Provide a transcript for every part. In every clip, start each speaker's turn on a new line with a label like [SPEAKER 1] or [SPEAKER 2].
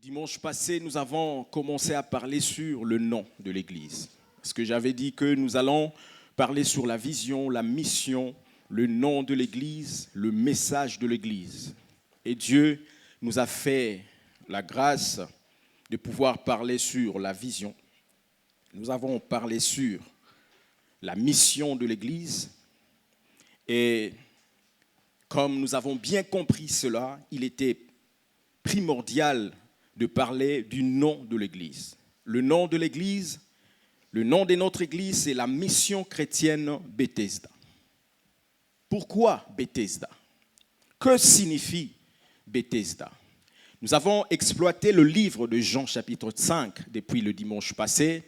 [SPEAKER 1] Dimanche passé, nous avons commencé à parler sur le nom de l'Église. Parce que j'avais dit que nous allons parler sur la vision, la mission, le nom de l'Église, le message de l'Église. Et Dieu nous a fait la grâce de pouvoir parler sur la vision. Nous avons parlé sur la mission de l'Église. Et comme nous avons bien compris cela, il était primordial de parler du nom de l'Église. Le nom de l'Église, le nom de notre Église, c'est la mission chrétienne Bethesda. Pourquoi Bethesda? Que signifie Bethesda? Nous avons exploité le livre de Jean chapitre 5 depuis le dimanche passé,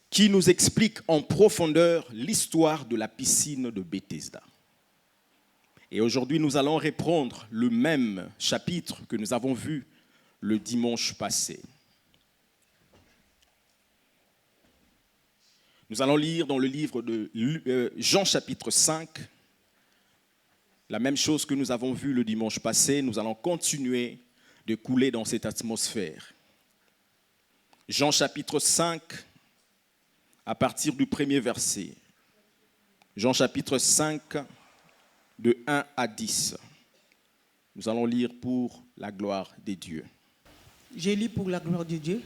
[SPEAKER 1] qui nous explique en profondeur l'histoire de la piscine de Bethesda. Et aujourd'hui, nous allons reprendre le même chapitre que nous avons vu le dimanche passé. Nous allons lire dans le livre de Jean chapitre 5, la même chose que nous avons vu le dimanche passé. Nous allons continuer de couler dans cette atmosphère. Jean chapitre 5, à partir du premier verset. Jean chapitre 5, de 1 à 10. Nous allons lire pour la gloire de Dieu.
[SPEAKER 2] Je lis pour la gloire de Dieu.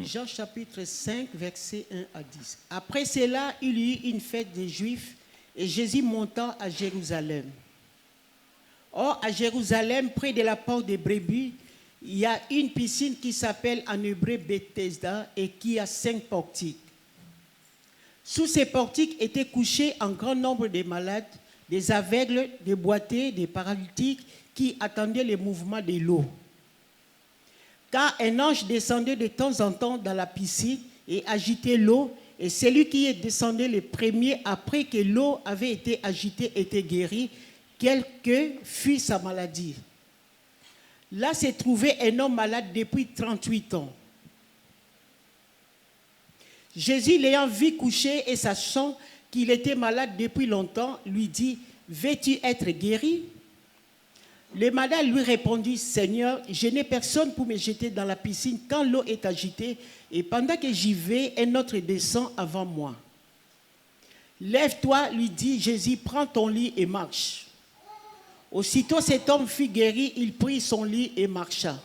[SPEAKER 2] Jean chapitre 5, versets 1 à 10. Après cela, il y eut une fête des Juifs et Jésus monta à Jérusalem. Or, à Jérusalem, près de la porte des brebis, il y a une piscine qui s'appelle en hébreu Bethesda et qui a 5 portiques. Sous ces portiques étaient couchés un grand nombre de malades, des aveugles, des boiteux, des paralytiques qui attendaient le mouvement de l'eau. Car un ange descendait de temps en temps dans la piscine et agitait l'eau, et celui qui est descendu le premier après que l'eau avait été agitée était guéri, quelle que fût sa maladie. Là se trouvait un homme malade depuis 38 ans. Jésus, l'ayant vu coucher et sachant qu'il était malade depuis longtemps, lui dit, « Veux-tu être guéri ?» Le malade lui répondit, « Seigneur, je n'ai personne pour me jeter dans la piscine quand l'eau est agitée, et pendant que j'y vais, un autre descend avant moi. » « Lève-toi, lui dit Jésus, prends ton lit et marche. » Aussitôt cet homme fut guéri, il prit son lit et marcha.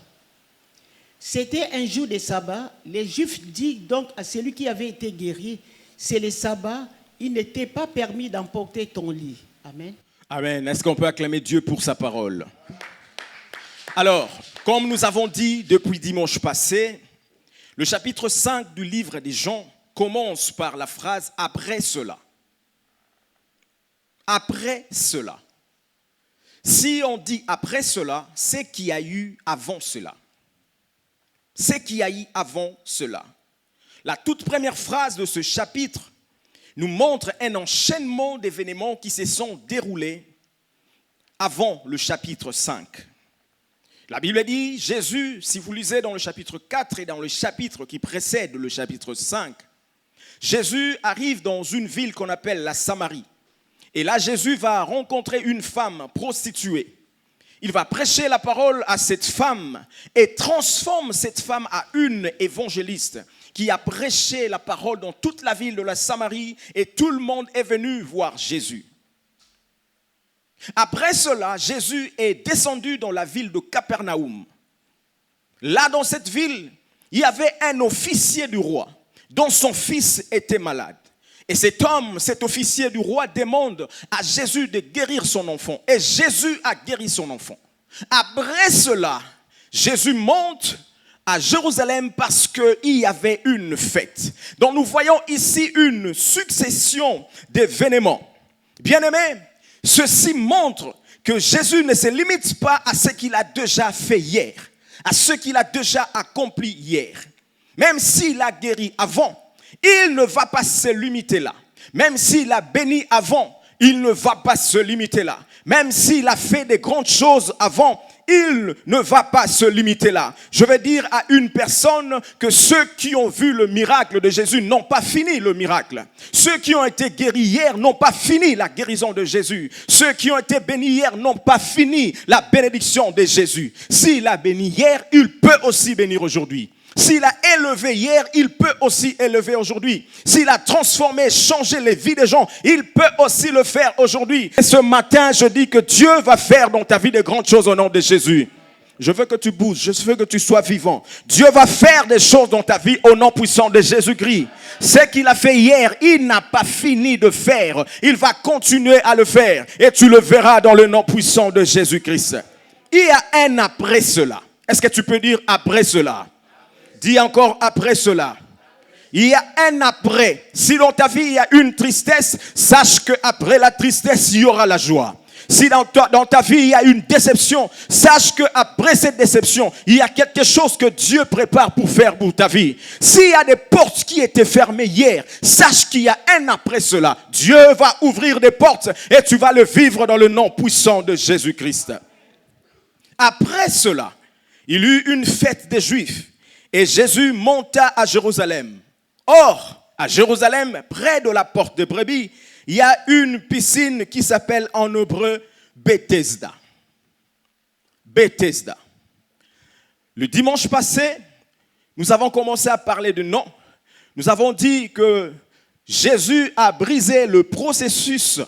[SPEAKER 2] C'était un jour de sabbat. Les Juifs dirent donc à celui qui avait été guéri, « C'est le sabbat, il n'était pas permis d'emporter ton lit. » Amen.
[SPEAKER 1] Amen. Est-ce qu'on peut acclamer Dieu pour sa parole? Alors, comme nous avons dit depuis dimanche passé, le chapitre 5 du livre des Jean commence par la phrase « après cela ». Après cela. Si on dit « après cela », c'est qu'il y a eu avant cela. C'est qu'il y a eu avant cela. La toute première phrase de ce chapitre nous montre un enchaînement d'événements qui se sont déroulés avant le chapitre 5. La Bible dit, Jésus, si vous lisez dans le chapitre 4 et dans le chapitre qui précède le chapitre 5, Jésus arrive dans une ville qu'on appelle la Samarie. Et là, Jésus va rencontrer une femme prostituée. Il va prêcher la parole à cette femme et transforme cette femme en une évangéliste qui a prêché la parole dans toute la ville de la Samarie et tout le monde est venu voir Jésus. Après cela, Jésus est descendu dans la ville de Capernaum. Là, dans cette ville, il y avait un officier du roi dont son fils était malade. Et cet homme, cet officier du roi, demande à Jésus de guérir son enfant. Et Jésus a guéri son enfant. Après cela, Jésus monte à Jérusalem parce qu'il y avait une fête. Donc nous voyons ici une succession d'événements. Bien-aimés, ceci montre que Jésus ne se limite pas à ce qu'il a déjà fait hier, à ce qu'il a déjà accompli hier. Même s'il a guéri avant, il ne va pas se limiter là. Même s'il a béni avant, il ne va pas se limiter là. Même s'il a fait des grandes choses avant, il ne va pas se limiter là. Je vais dire à une personne que ceux qui ont vu le miracle de Jésus n'ont pas fini le miracle. Ceux qui ont été guéris hier n'ont pas fini la guérison de Jésus. Ceux qui ont été bénis hier n'ont pas fini la bénédiction de Jésus. S'il a béni hier, il peut aussi bénir aujourd'hui. S'il a élevé hier, il peut aussi élever aujourd'hui. S'il a transformé, changé les vies des gens, il peut aussi le faire aujourd'hui. Et ce matin, je dis que Dieu va faire dans ta vie de grandes choses au nom de Jésus. Je veux que tu bouges, je veux que tu sois vivant. Dieu va faire des choses dans ta vie au nom puissant de Jésus-Christ. Ce qu'il a fait hier, il n'a pas fini de faire. Il va continuer à le faire. Et tu le verras dans le nom puissant de Jésus-Christ. Il y a un après cela. Est-ce que tu peux dire après cela? Dis encore après cela. Il y a un après. Si dans ta vie il y a une tristesse, sache qu'après la tristesse, il y aura la joie. Si dans ta vie il y a une déception, sache qu'après cette déception, il y a quelque chose que Dieu prépare pour faire pour ta vie. S'il y a des portes qui étaient fermées hier, sache qu'il y a un après cela. Dieu va ouvrir des portes et tu vas le vivre dans le nom puissant de Jésus-Christ. Après cela, il y eut une fête des Juifs. Et Jésus monta à Jérusalem. Or, à Jérusalem, près de la porte de brebis, il y a une piscine qui s'appelle en hébreu Bethesda. Bethesda. Le dimanche passé, nous avons commencé à parler de nom. Nous avons dit que Jésus a brisé le processus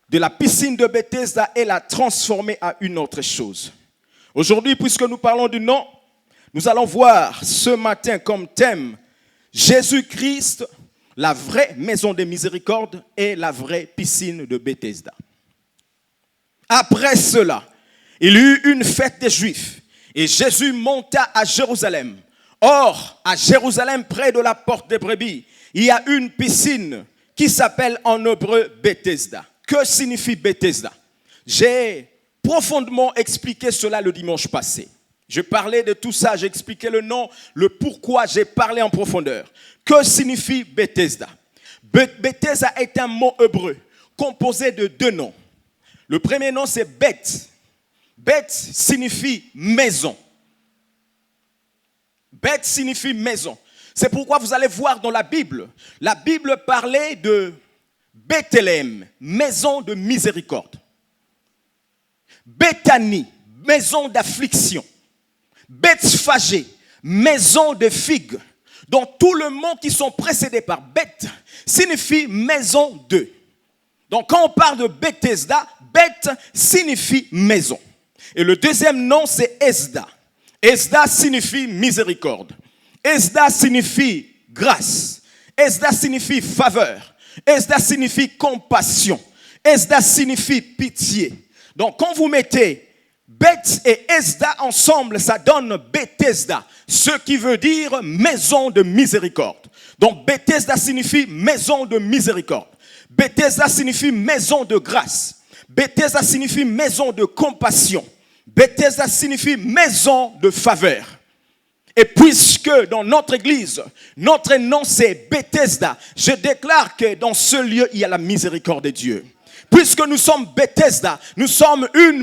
[SPEAKER 1] de la piscine de Bethesda et l'a transformé à une autre chose. Aujourd'hui, puisque nous parlons du nom, nous allons voir ce matin comme thème Jésus-Christ, la vraie maison de miséricorde et la vraie piscine de Bethesda. Après cela, il y eut une fête des Juifs et Jésus monta à Jérusalem. Or, à Jérusalem, près de la porte des brebis, il y a une piscine qui s'appelle en hébreu Bethesda. Que signifie Bethesda? J'ai profondément expliqué cela le dimanche passé. Je parlais de tout ça, j'ai expliqué le nom, le pourquoi, j'ai parlé en profondeur. Que signifie Bethesda? Bethesda est un mot hébreu composé de deux noms. Le premier nom c'est Beth. Beth signifie maison. Beth signifie maison. C'est pourquoi vous allez voir dans la Bible parlait de Bethléem, maison de miséricorde. Béthanie, maison d'affliction. Bethphagée, maison de figues. Dans tout le monde qui sont précédés par Beth, signifie maison de. Donc quand on parle de Bethesda, Beth signifie maison. Et le deuxième nom c'est Esda. Esda signifie miséricorde. Esda signifie grâce. Esda signifie faveur. Esda signifie compassion. Esda signifie pitié. Donc quand vous mettez Beth et Esda ensemble, ça donne Bethesda, ce qui veut dire maison de miséricorde. Donc Bethesda signifie maison de miséricorde. Bethesda signifie maison de grâce. Bethesda signifie maison de compassion. Bethesda signifie maison de faveur. Et puisque dans notre église, notre nom c'est Bethesda, je déclare que dans ce lieu, il y a la miséricorde de Dieu. Puisque nous sommes Bethesda, nous sommes une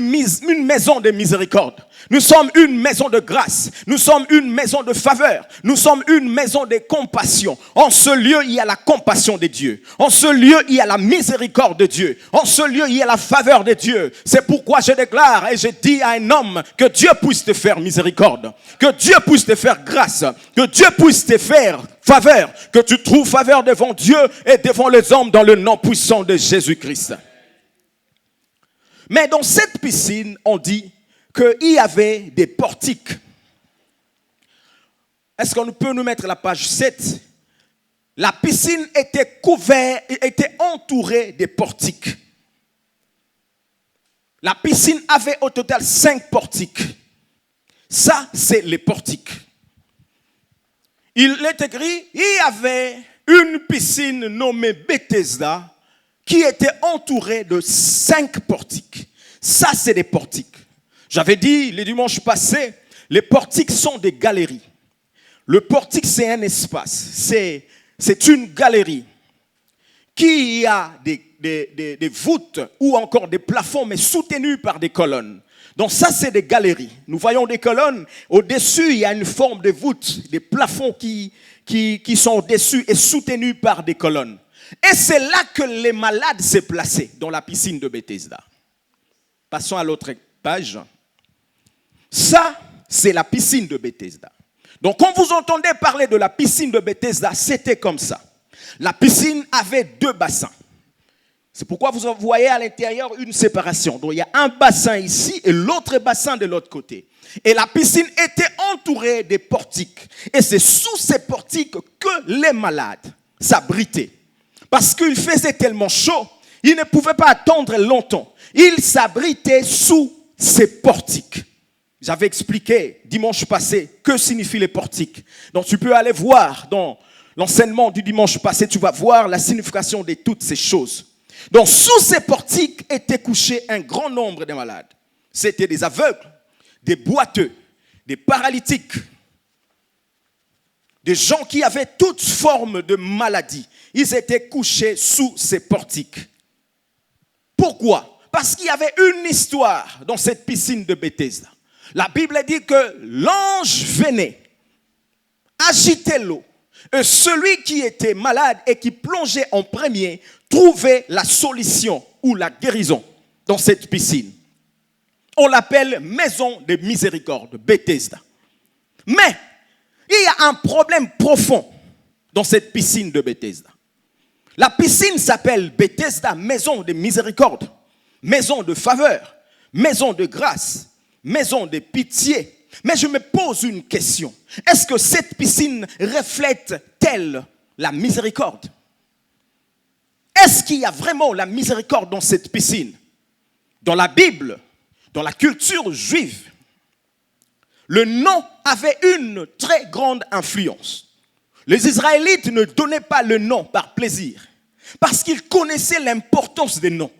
[SPEAKER 1] maison de miséricorde. Nous sommes une maison de grâce. Nous sommes une maison de faveur. Nous sommes une maison de compassion. En ce lieu, il y a la compassion de Dieu. En ce lieu, il y a la miséricorde de Dieu. En ce lieu, il y a la faveur de Dieu. C'est pourquoi je déclare et je dis à un homme que Dieu puisse te faire miséricorde. Que Dieu puisse te faire grâce. Que Dieu puisse te faire faveur. Que tu trouves faveur devant Dieu et devant les hommes dans le nom puissant de Jésus-Christ. Mais dans cette piscine, on dit qu'il y avait des portiques. Est-ce qu'on peut nous mettre la page 7? La piscine était couverte, était entourée des portiques. La piscine avait au total 5 portiques. Ça, c'est les portiques. Il est écrit, il y avait une piscine nommée Bethesda qui était entourée de 5 portiques. Ça, c'est des portiques. J'avais dit le dimanche passé, les portiques sont des galeries. Le portique, c'est un espace. C'est une galerie qui a des voûtes ou encore des plafonds, mais soutenus par des colonnes. Donc ça, c'est des galeries. Nous voyons des colonnes. Au-dessus, il y a une forme de voûte, des plafonds qui sont au-dessus et soutenus par des colonnes. Et c'est là que les malades s'est placés, dans la piscine de Bethesda. Passons à l'autre page. Ça, c'est la piscine de Bethesda. Donc, quand vous entendez parler de la piscine de Bethesda, c'était comme ça. La piscine avait 2 bassins. C'est pourquoi vous voyez à l'intérieur une séparation. Donc, il y a un bassin ici et l'autre bassin de l'autre côté. Et la piscine était entourée des portiques. Et c'est sous ces portiques que les malades s'abritaient. Parce qu'il faisait tellement chaud, ils ne pouvaient pas attendre longtemps. Ils s'abritaient sous ces portiques. J'avais expliqué dimanche passé que signifient les portiques. Donc tu peux aller voir dans l'enseignement du dimanche passé, tu vas voir la signification de toutes ces choses. Donc sous ces portiques étaient couchés un grand nombre de malades. C'était des aveugles, des boiteux, des paralytiques, des gens qui avaient toutes formes de maladies. Ils étaient couchés sous ces portiques. Pourquoi? Parce qu'il y avait une histoire dans cette piscine de Bethesda. La Bible dit que l'ange venait agiter l'eau. Et celui qui était malade et qui plongeait en premier trouvait la solution ou la guérison dans cette piscine. On l'appelle maison de miséricorde, Bethesda. Mais il y a un problème profond dans cette piscine de Bethesda. La piscine s'appelle Bethesda, maison de miséricorde, maison de faveur, maison de grâce, maison de pitié. Mais je me pose une question. Est-ce que cette piscine reflète-t-elle la miséricorde? Est-ce qu'il y a vraiment la miséricorde dans cette piscine? Dans la Bible, dans la culture juive, le nom avait une très grande influence. Les Israélites ne donnaient pas le nom par plaisir, parce qu'ils connaissaient l'importance des noms.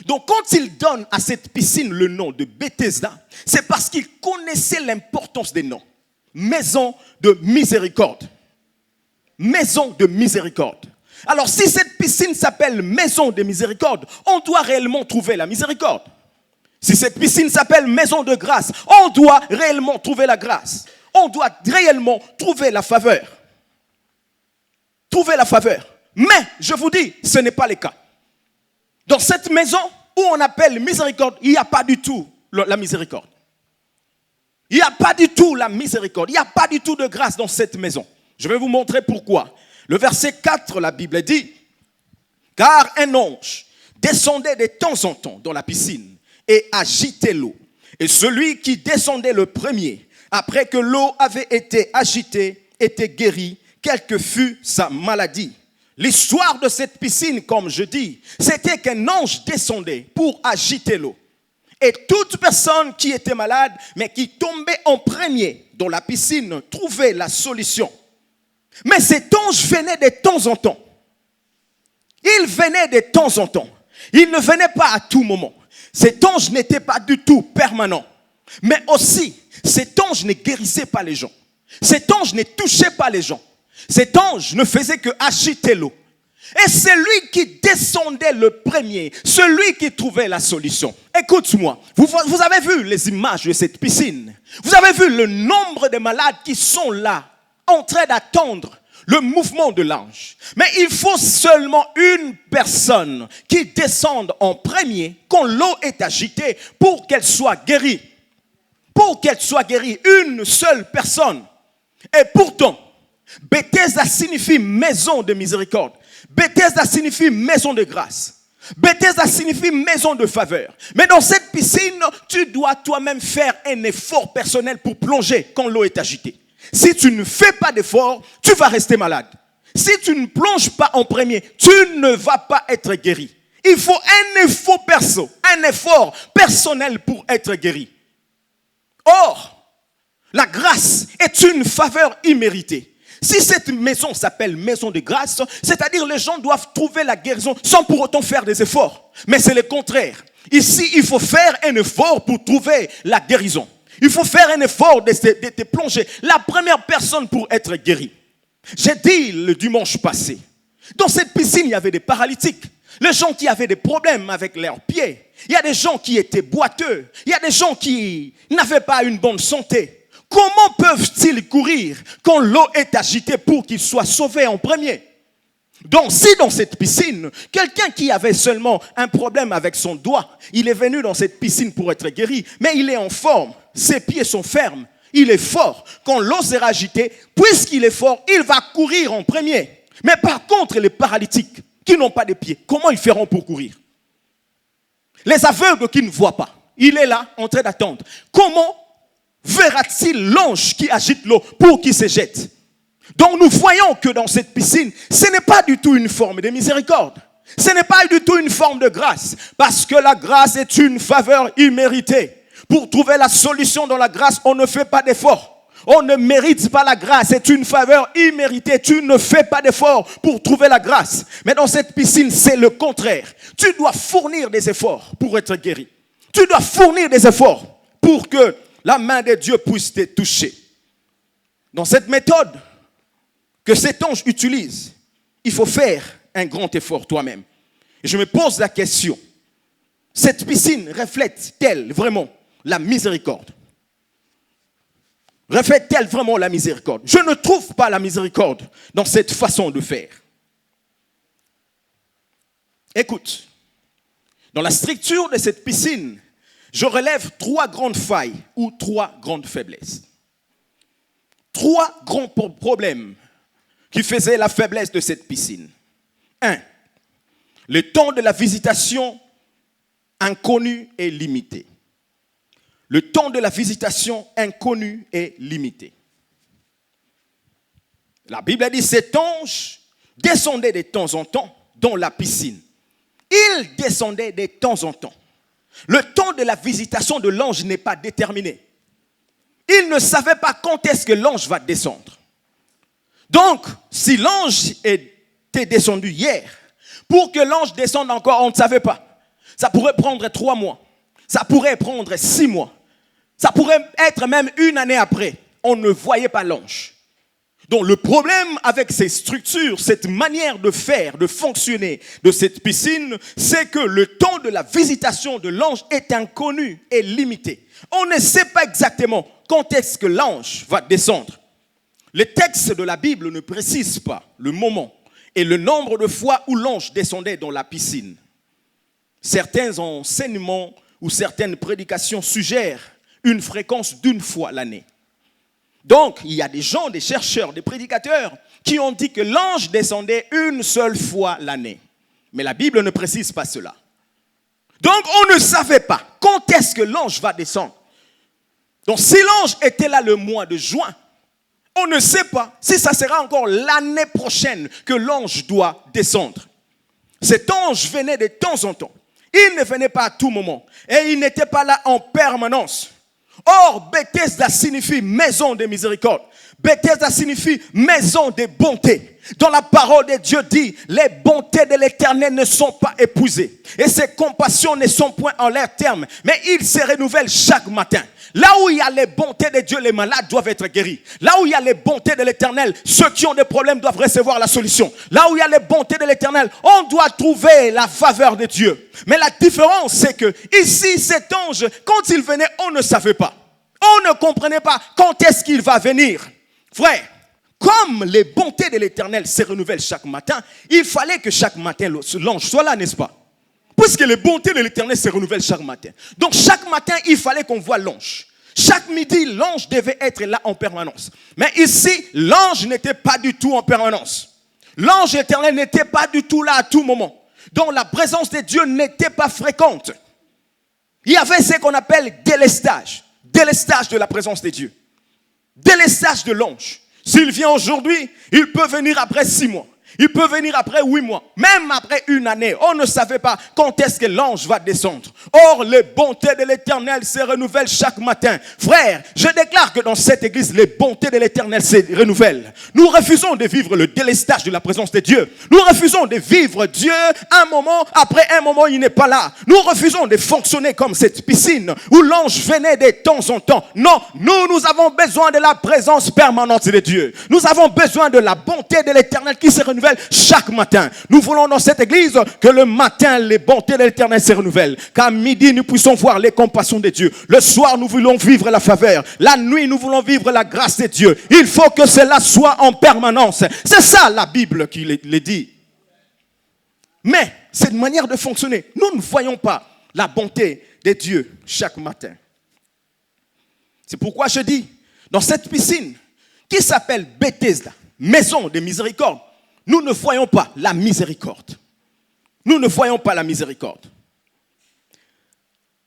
[SPEAKER 1] Donc quand ils donnent à cette piscine le nom de Bethesda, c'est parce qu'ils connaissaient l'importance des noms. Maison de miséricorde. Maison de miséricorde. Alors si cette piscine s'appelle maison de miséricorde, on doit réellement trouver la miséricorde. Si cette piscine s'appelle maison de grâce, on doit réellement trouver la grâce. On doit réellement trouver la faveur. Trouver la faveur. Mais, je vous dis, ce n'est pas le cas. Dans cette maison où on appelle miséricorde, il n'y a pas du tout la miséricorde. Il n'y a pas du tout la miséricorde. Il n'y a pas du tout de grâce dans cette maison. Je vais vous montrer pourquoi. Le verset 4, la Bible dit, « Car un ange descendait de temps en temps dans la piscine et agitait l'eau. Et celui qui descendait le premier, après que l'eau avait été agitée, était guéri, quelle que fût sa maladie. » L'histoire de cette piscine, comme je dis, c'était qu'un ange descendait pour agiter l'eau. Et toute personne qui était malade, mais qui tombait en premier dans la piscine, trouvait la solution. Mais cet ange venait de temps en temps. Il venait de temps en temps. Il ne venait pas à tout moment. Cet ange n'était pas du tout permanent. Mais aussi, cet ange ne guérissait pas les gens. Cet ange ne touchait pas les gens. Cet ange ne faisait que agiter l'eau. Et c'est lui qui descendait le premier, celui qui trouvait la solution. Écoute-moi, vous avez vu les images de cette piscine. Vous avez vu le nombre de malades qui sont là, en train d'attendre le mouvement de l'ange. Mais il faut seulement une personne qui descende en premier quand l'eau est agitée pour qu'elle soit guérie. Pour qu'elle soit guérie, une seule personne. Et pourtant, Bethesda signifie maison de miséricorde. Bethesda signifie maison de grâce. Bethesda signifie maison de faveur. Mais dans cette piscine, tu dois toi-même faire un effort personnel pour plonger quand l'eau est agitée. Si tu ne fais pas d'effort, tu vas rester malade. Si tu ne plonges pas en premier, tu ne vas pas être guéri. Il faut un effort personnel pour être guéri. Or, la grâce est une faveur imméritée. Si cette maison s'appelle maison de grâce, c'est-à-dire les gens doivent trouver la guérison sans pour autant faire des efforts. Mais c'est le contraire. Ici, il faut faire un effort pour trouver la guérison. Il faut faire un effort de te plonger. La première personne pour être guéri. J'ai dit le dimanche passé Dans cette piscine, il y avait des paralytiques. Les gens qui avaient des problèmes avec leurs pieds. Il y a des gens qui étaient boiteux. Il y a des gens qui n'avaient pas une bonne santé. Comment peuvent-ils courir quand l'eau est agitée pour qu'ils soient sauvés en premier? Donc, si dans cette piscine, quelqu'un qui avait seulement un problème avec son doigt, il est venu dans cette piscine pour être guéri, mais il est en forme, ses pieds sont fermes, il est fort. Quand l'eau sera agitée, puisqu'il est fort, il va courir en premier. Mais par contre, les paralytiques qui n'ont pas de pieds, comment ils feront pour courir? Les aveugles qui ne voient pas, il est là en train d'attendre. Comment verra-t-il l'ange qui agite l'eau pour qu'il se jette? Donc nous voyons que dans cette piscine, ce n'est pas du tout une forme de miséricorde. Ce n'est pas du tout une forme de grâce. Parce que la grâce est une faveur imméritée. Pour trouver la solution dans la grâce, on ne fait pas d'effort. On ne mérite pas la grâce. C'est une faveur imméritée. Tu ne fais pas d'effort pour trouver la grâce. Mais dans cette piscine, c'est le contraire. Tu dois fournir des efforts pour être guéri. Tu dois fournir des efforts pour que la main de Dieu puisse te toucher. Dans cette méthode que cet ange utilise, il faut faire un grand effort toi-même. Et je me pose la question, cette piscine reflète-t-elle vraiment la miséricorde? Reflète-t-elle vraiment la miséricorde? Je ne trouve pas la miséricorde dans cette façon de faire. Écoute, dans la structure de cette piscine, je relève 3 grandes failles ou 3 grandes faiblesses. 3 grands problèmes qui faisaient la faiblesse de cette piscine. 1. Le temps de la visitation inconnu et limité. Le temps de la visitation inconnu et limité. La Bible dit, cet ange descendait de temps en temps dans la piscine. Il descendait de temps en temps. Le temps de la visitation de l'ange n'est pas déterminé. Il ne savait pas quand est-ce que l'ange va descendre. Donc, si l'ange était descendu hier, pour que l'ange descende encore, on ne savait pas. Ça pourrait prendre 3 mois. Ça pourrait prendre 6 mois. Ça pourrait être même 1 année après. On ne voyait pas l'ange. Donc, le problème avec ces structures, cette manière de faire, de fonctionner de cette piscine, c'est que le temps de la visitation de l'ange est inconnu et limité. On ne sait pas exactement quand est-ce que l'ange va descendre. Les textes de la Bible ne précisent pas le moment et le nombre de fois où l'ange descendait dans la piscine. Certains enseignements ou certaines prédications suggèrent une fréquence d'1 fois l'année. Donc, il y a des gens, des chercheurs, des prédicateurs qui ont dit que l'ange descendait 1 seule fois l'année. Mais la Bible ne précise pas cela. Donc, on ne savait pas quand est-ce que l'ange va descendre. Donc, si l'ange était là le mois de juin, on ne sait pas si ça sera encore l'année prochaine que l'ange doit descendre. Cet ange venait de temps en temps. Il ne venait pas à tout moment. Et il n'était pas là en permanence. Or, Bethesda signifie maison de miséricorde. Bethesda signifie maison de bonté. Dans la parole de Dieu dit, les bontés de l'Éternel ne sont pas épuisées. Et ses compassions ne sont point en leur terme. Mais ils se renouvellent chaque matin. Là où il y a les bontés de Dieu, les malades doivent être guéris. Là où il y a les bontés de l'Éternel, ceux qui ont des problèmes doivent recevoir la solution. Là où il y a les bontés de l'Éternel, on doit trouver la faveur de Dieu. Mais la différence, c'est que ici, cet ange, quand il venait, on ne savait pas. On ne comprenait pas quand est-ce qu'il va venir. Frère, comme les bontés de l'Éternel se renouvellent chaque matin, il fallait que chaque matin l'ange soit là, n'est-ce pas? Puisque les bontés de l'Éternel se renouvellent chaque matin. Donc chaque matin, il fallait qu'on voit l'ange. Chaque midi, l'ange devait être là en permanence. Mais ici, l'ange n'était pas du tout en permanence. L'ange éternel n'était pas du tout là à tout moment. Donc la présence de Dieu n'était pas fréquente. Il y avait ce qu'on appelle délestage. Délestage de la présence de Dieu. Délestage de l'ange. S'il vient aujourd'hui, il peut venir après 6 mois. Il peut venir après 8 mois, même après 1 année. On ne savait pas quand est-ce que l'ange va descendre. Or, les bontés de l'Éternel se renouvellent chaque matin. Frère, je déclare que dans cette église, les bontés de l'Éternel se renouvellent. Nous refusons de vivre le délestage de la présence de Dieu. Nous refusons de vivre Dieu un moment, après un moment, il n'est pas là. Nous refusons de fonctionner comme cette piscine où l'ange venait de temps en temps. Non, nous avons besoin de la présence permanente de Dieu. Nous avons besoin de la bonté de l'Éternel qui se renouvelle renouvellent chaque matin. Nous voulons dans cette église que le matin, les bontés de l'Éternel se renouvellent. Qu'à midi, nous puissions voir les compassions de Dieu. Le soir, nous voulons vivre la faveur. La nuit, nous voulons vivre la grâce de Dieu. Il faut que cela soit en permanence. C'est ça la Bible qui le dit. Mais cette manière de fonctionner, nous ne voyons pas la bonté de Dieu chaque matin. C'est pourquoi je dis, dans cette piscine qui s'appelle Bethesda, maison de miséricorde, nous ne voyons pas la miséricorde. Nous ne voyons pas la miséricorde.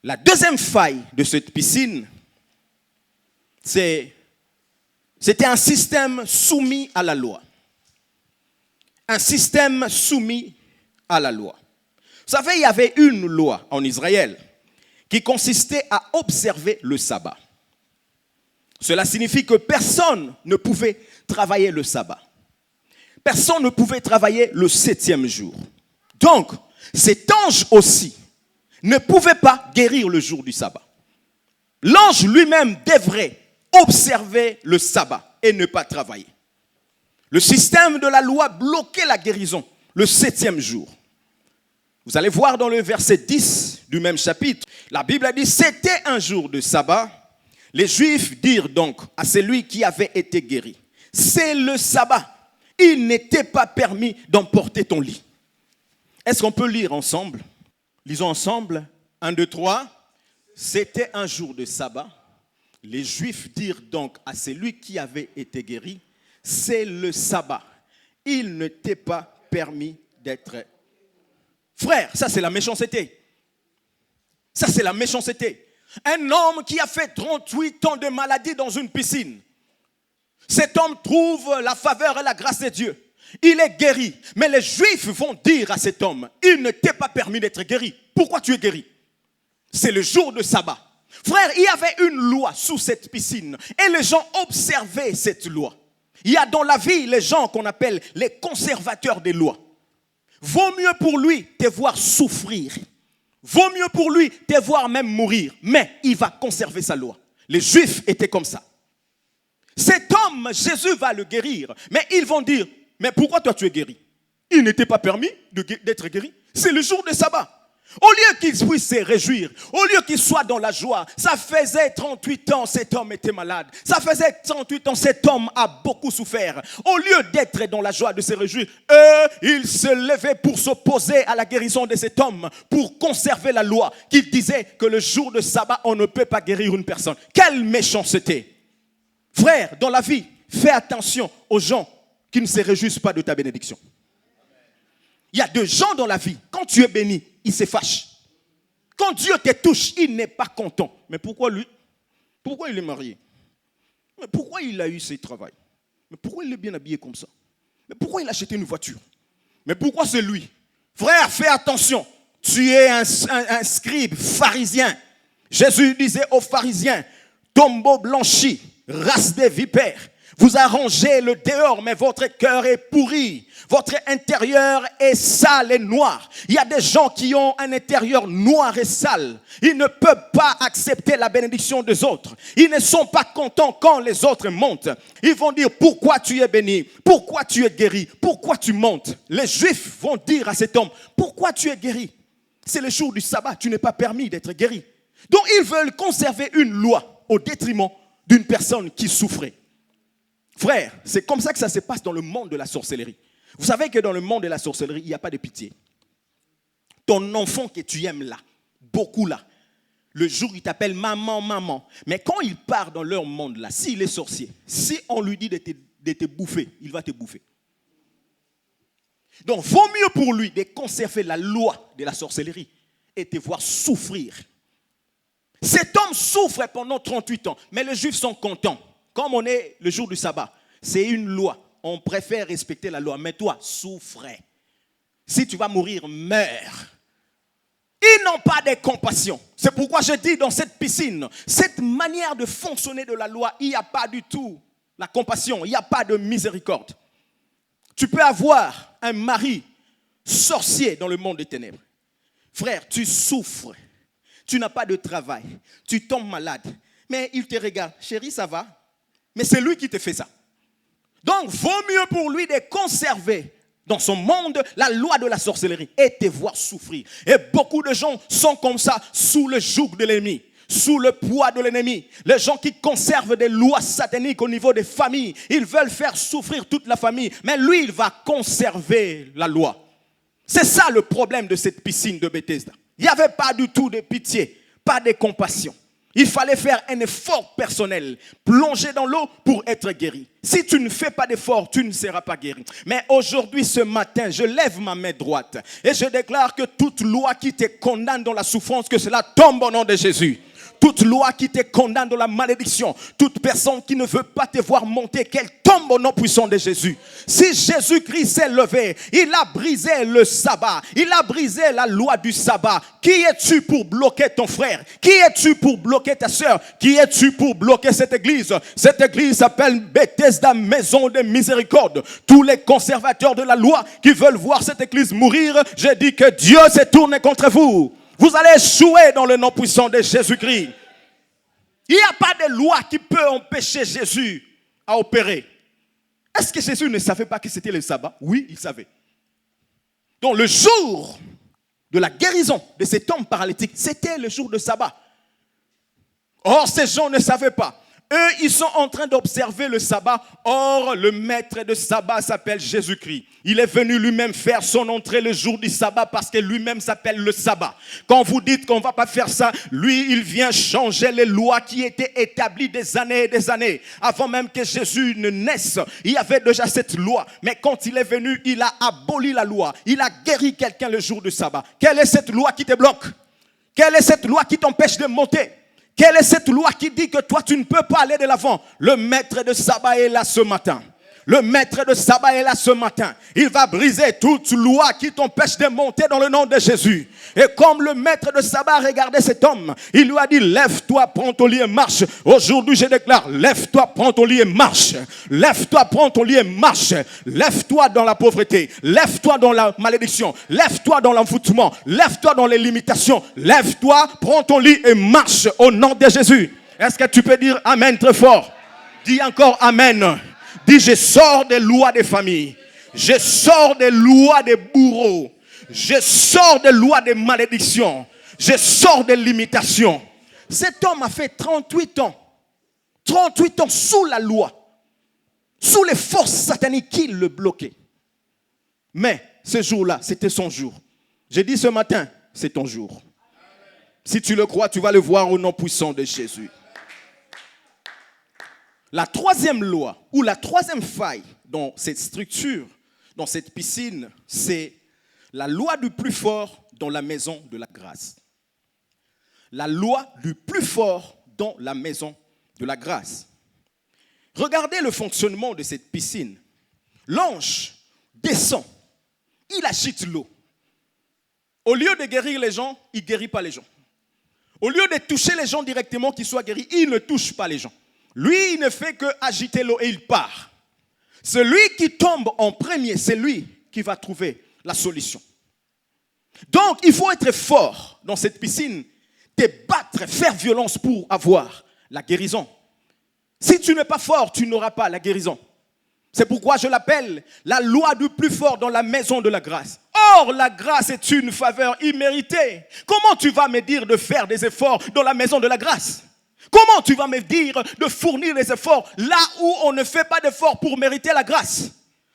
[SPEAKER 1] La deuxième faille de cette piscine, c'était un système soumis à la loi. Un système soumis à la loi. Vous savez, il y avait une loi en Israël qui consistait à observer le sabbat. Cela signifie que personne ne pouvait travailler le sabbat. Personne ne pouvait travailler le 7e jour. Donc, cet ange aussi ne pouvait pas guérir le jour du sabbat. L'ange lui-même devrait observer le sabbat et ne pas travailler. Le système de la loi bloquait la guérison le 7e jour. Vous allez voir dans le verset 10 du même chapitre, la Bible a dit, c'était un jour de sabbat. Les Juifs dirent donc à celui qui avait été guéri, c'est le sabbat. Il n'était pas permis d'emporter ton lit. Est-ce qu'on peut lire ensemble? Lisons ensemble. 1, 2, 3. C'était un jour de sabbat. Les Juifs dirent donc à celui qui avait été guéri, c'est le sabbat. Il ne t'est pas permis d'être. Frère, ça c'est la méchanceté. Ça c'est la méchanceté. Un homme qui a fait 38 ans de maladie dans une piscine. Cet homme trouve la faveur et la grâce de Dieu. Il est guéri. Mais les Juifs vont dire à cet homme, il ne t'est pas permis d'être guéri. Pourquoi tu es guéri? C'est le jour de sabbat. Frère, il y avait une loi sous cette piscine et les gens observaient cette loi. Il y a dans la vie les gens qu'on appelle les conservateurs des lois. Vaut mieux pour lui te voir souffrir. Vaut mieux pour lui te voir même mourir. Mais il va conserver sa loi. Les Juifs étaient comme ça. Cet homme, Jésus va le guérir. Mais ils vont dire, mais pourquoi toi tu es guéri? Il n'était pas permis d'être guéri. C'est le jour de sabbat. Au lieu qu'il puisse se réjouir, au lieu qu'il soit dans la joie, ça faisait 38 ans, cet homme était malade. Ça faisait 38 ans, cet homme a beaucoup souffert. Au lieu d'être dans la joie, de se réjouir, il se levait pour s'opposer à la guérison de cet homme, pour conserver la loi qui disait que le jour de sabbat, on ne peut pas guérir une personne. Quelle méchanceté! Frère, dans la vie, fais attention aux gens qui ne se réjouissent pas de ta bénédiction. Il y a des gens dans la vie, quand tu es béni, ils se fâchent. Quand Dieu te touche, il n'est pas content. Mais pourquoi lui? Pourquoi il est marié? Mais pourquoi il a eu ce travail? Mais pourquoi il est bien habillé comme ça? Mais pourquoi il a acheté une voiture? Mais pourquoi c'est lui? Frère, fais attention. Tu es un scribe pharisien. Jésus disait aux pharisiens, tombeau blanchi, race des vipères. Vous arrangez le dehors, mais votre cœur est pourri. Votre intérieur est sale et noir. Il y a des gens qui ont un intérieur noir et sale. Ils ne peuvent pas accepter la bénédiction des autres. Ils ne sont pas contents quand les autres montent. Ils vont dire, pourquoi tu es béni? Pourquoi tu es guéri? Pourquoi tu montes? Les Juifs vont dire à cet homme, pourquoi tu es guéri? C'est le jour du sabbat, tu n'es pas permis d'être guéri. Donc ils veulent conserver une loi au détriment d'une personne qui souffrait. Frère, c'est comme ça que ça se passe dans le monde de la sorcellerie. Vous savez que dans le monde de la sorcellerie, il n'y a pas de pitié. Ton enfant que tu aimes là, beaucoup là, le jour il t'appelle maman, maman. Mais quand il part dans leur monde là, s'il est sorcier, si on lui dit de te bouffer, il va te bouffer. Donc, vaut mieux pour lui de conserver la loi de la sorcellerie et te voir souffrir. Cet homme souffre pendant 38 ans, mais les Juifs sont contents. Comme on est le jour du sabbat, c'est une loi. On préfère respecter la loi. Mais toi, souffre. Si tu vas mourir, meurs. Ils n'ont pas de compassion. C'est pourquoi je dis dans cette piscine, cette manière de fonctionner de la loi, il n'y a pas du tout la compassion. Il n'y a pas de miséricorde. Tu peux avoir un mari sorcier dans le monde des ténèbres. Frère, tu souffres. Tu n'as pas de travail. Tu tombes malade. Mais il te regarde. Chérie, ça va? Mais c'est lui qui te fait ça. Donc, vaut mieux pour lui de conserver dans son monde, la loi de la sorcellerie, et te voir souffrir. Et beaucoup de gens sont comme ça, sous le joug de l'ennemi, sous le poids de l'ennemi. Les gens qui conservent des lois sataniques au niveau des familles, ils veulent faire souffrir toute la famille, mais lui, il va conserver la loi. C'est ça le problème de cette piscine de Bethesda. Il n'y avait pas du tout de pitié, pas de compassion. Il fallait faire un effort personnel, plonger dans l'eau pour être guéri. Si tu ne fais pas d'effort, tu ne seras pas guéri. Mais aujourd'hui, ce matin, je lève ma main droite et je déclare que toute loi qui te condamne dans la souffrance, que cela tombe au nom de Jésus. Toute loi qui te condamne dans la malédiction, toute personne qui ne veut pas te voir monter, qu'elle tombe au nom puissant de Jésus. Si Jésus-Christ s'est levé, il a brisé le sabbat, il a brisé la loi du sabbat. Qui es-tu pour bloquer ton frère? Qui es-tu pour bloquer ta soeur? Qui es-tu pour bloquer cette église? Cette église s'appelle Bethesda, maison de miséricorde. Tous les conservateurs de la loi qui veulent voir cette église mourir, j'ai dit que Dieu s'est tourné contre vous. Vous allez échouer dans le nom puissant de Jésus-Christ. Il n'y a pas de loi qui peut empêcher Jésus à opérer. Est-ce que Jésus ne savait pas que c'était le sabbat? Oui, il savait. Donc le jour de la guérison de cet homme paralytique, c'était le jour de sabbat. Or, ces gens ne savaient pas. Eux, ils sont en train d'observer le sabbat. Or, le maître de sabbat s'appelle Jésus-Christ. Il est venu lui-même faire son entrée le jour du sabbat parce que lui-même s'appelle le sabbat. Quand vous dites qu'on ne va pas faire ça, lui, il vient changer les lois qui étaient établies des années et des années. Avant même que Jésus ne naisse, il y avait déjà cette loi. Mais quand il est venu, il a aboli la loi. Il a guéri quelqu'un le jour du sabbat. Quelle est cette loi qui te bloque? Quelle est cette loi qui t'empêche de monter? Quelle est cette loi qui dit que toi, tu ne peux pas aller de l'avant? Le maître de sabbat est là ce matin. Le maître de sabbat est là ce matin. Il va briser toute loi qui t'empêche de monter dans le nom de Jésus. Et comme le maître de sabbat regardait cet homme, il lui a dit, lève-toi, prends ton lit et marche. Aujourd'hui, je déclare, lève-toi, prends ton lit et marche. Lève-toi, prends ton lit et marche. Lève-toi dans la pauvreté. Lève-toi dans la malédiction. Lève-toi dans l'envoûtement. Lève-toi dans les limitations. Lève-toi, prends ton lit et marche au nom de Jésus. Est-ce que tu peux dire amen très fort? Dis encore amen. Dis, je sors des lois des familles. Je sors des lois des bourreaux. Je sors des lois des malédictions. Je sors des limitations. Cet homme a fait 38 ans. 38 ans sous la loi. Sous les forces sataniques qui le bloquaient. Mais ce jour-là, c'était son jour. J'ai dit ce matin, c'est ton jour. Si tu le crois, tu vas le voir au nom puissant de Jésus. La troisième loi, ou la troisième faille dans cette structure, dans cette piscine, c'est la loi du plus fort dans la maison de la grâce. La loi du plus fort dans la maison de la grâce. Regardez le fonctionnement de cette piscine. L'ange descend, il agite l'eau. Au lieu de guérir les gens, il ne guérit pas les gens. Au lieu de toucher les gens directement, qu'ils soient guéris, il ne touche pas les gens. Lui, il ne fait que agiter l'eau et il part. Celui qui tombe en premier, c'est lui qui va trouver la solution. Donc, il faut être fort dans cette piscine, te battre, faire violence pour avoir la guérison. Si tu n'es pas fort, tu n'auras pas la guérison. C'est pourquoi je l'appelle la loi du plus fort dans la maison de la grâce. Or, la grâce est une faveur imméritée. Comment tu vas me dire de faire des efforts dans la maison de la grâce? Comment tu vas me dire de fournir des efforts là où on ne fait pas d'efforts pour mériter la grâce?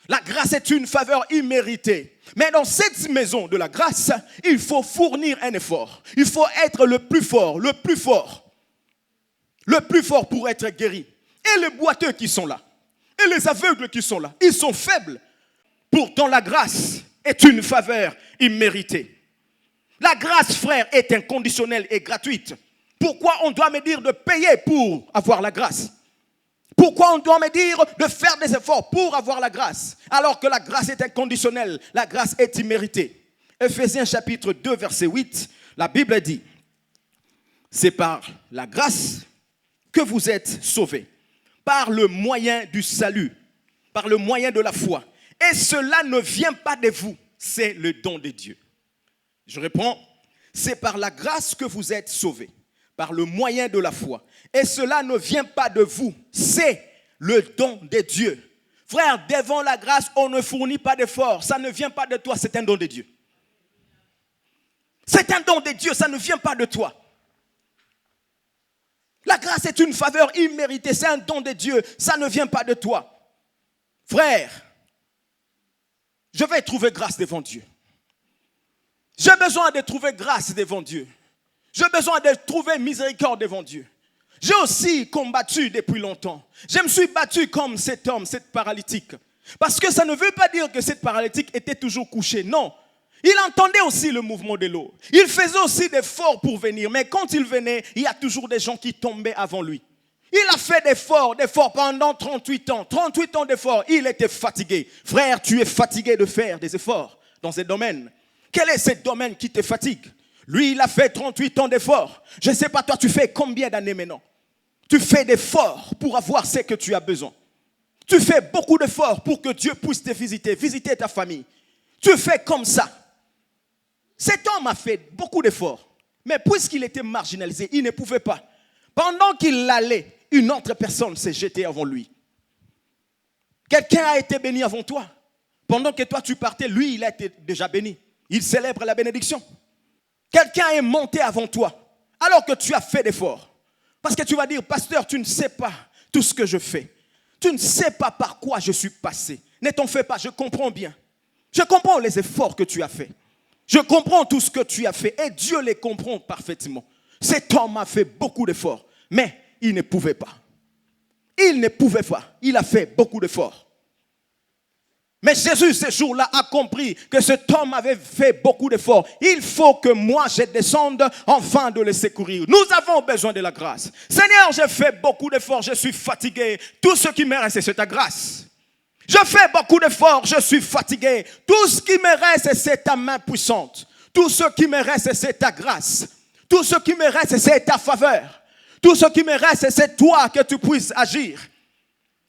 [SPEAKER 1] La grâce est une faveur imméritée. Mais dans cette maison de la grâce, il faut fournir un effort. Il faut être le plus fort, le plus fort. Le plus fort pour être guéri. Et les boiteux qui sont là, et les aveugles qui sont là, ils sont faibles. Pourtant, la grâce est une faveur imméritée. La grâce, frère, est inconditionnelle et gratuite. Pourquoi on doit me dire de payer pour avoir la grâce? Pourquoi on doit me dire de faire des efforts pour avoir la grâce? Alors que la grâce est inconditionnelle, la grâce est imméritée. Ephésiens chapitre 2, verset 8, la Bible dit, c'est par la grâce que vous êtes sauvés, par le moyen du salut, par le moyen de la foi. Et cela ne vient pas de vous, c'est le don de Dieu. Je réponds, c'est par la grâce que vous êtes sauvés, par le moyen de la foi. Et cela ne vient pas de vous, c'est le don de Dieu. Frère, devant la grâce, on ne fournit pas d'effort. Ça ne vient pas de toi, c'est un don de Dieu. C'est un don de Dieu, ça ne vient pas de toi. La grâce est une faveur imméritée, c'est un don de Dieu, ça ne vient pas de toi. Frère, je vais trouver grâce devant Dieu. J'ai besoin de trouver grâce devant Dieu. J'ai besoin de trouver miséricorde devant Dieu. J'ai aussi combattu depuis longtemps. Je me suis battu comme cet homme, cette paralytique. Parce que ça ne veut pas dire que cette paralytique était toujours couchée. Non. Il entendait aussi le mouvement de l'eau. Il faisait aussi des efforts pour venir. Mais quand il venait, il y a toujours des gens qui tombaient avant lui. Il a fait des efforts pendant 38 ans. 38 ans d'efforts. Il était fatigué. Frère, tu es fatigué de faire des efforts dans ce domaine. Quel est ce domaine qui te fatigue? Lui, il a fait 38 ans d'efforts. Je ne sais pas, toi, tu fais combien d'années maintenant? Tu fais des efforts pour avoir ce que tu as besoin. Tu fais beaucoup d'efforts pour que Dieu puisse te visiter ta famille. Tu fais comme ça. Cet homme a fait beaucoup d'efforts. Mais puisqu'il était marginalisé, il ne pouvait pas. Pendant qu'il allait, une autre personne s'est jetée avant lui. Quelqu'un a été béni avant toi. Pendant que toi tu partais, lui, il a été déjà béni. Il célèbre la bénédiction. Quelqu'un est monté avant toi, alors que tu as fait d'efforts. Parce que tu vas dire, pasteur, tu ne sais pas tout ce que je fais. Tu ne sais pas par quoi je suis passé. Ne t'en fais pas, je comprends bien. Je comprends les efforts que tu as faits. Je comprends tout ce que tu as fait et Dieu les comprend parfaitement. Cet homme a fait beaucoup d'efforts, mais il ne pouvait pas. Il ne pouvait pas. Il a fait beaucoup d'efforts. Mais Jésus, ce jour-là, a compris que cet homme avait fait beaucoup d'efforts. Il faut que moi, je descende afin de le secourir. Nous avons besoin de la grâce. Seigneur, j'ai fait beaucoup d'efforts, je suis fatigué. Tout ce qui me reste, c'est ta grâce. Je fais beaucoup d'efforts, je suis fatigué. Tout ce qui me reste, c'est ta main puissante. Tout ce qui me reste, c'est ta grâce. Tout ce qui me reste, c'est ta faveur. Tout ce qui me reste, c'est toi que tu puisses agir.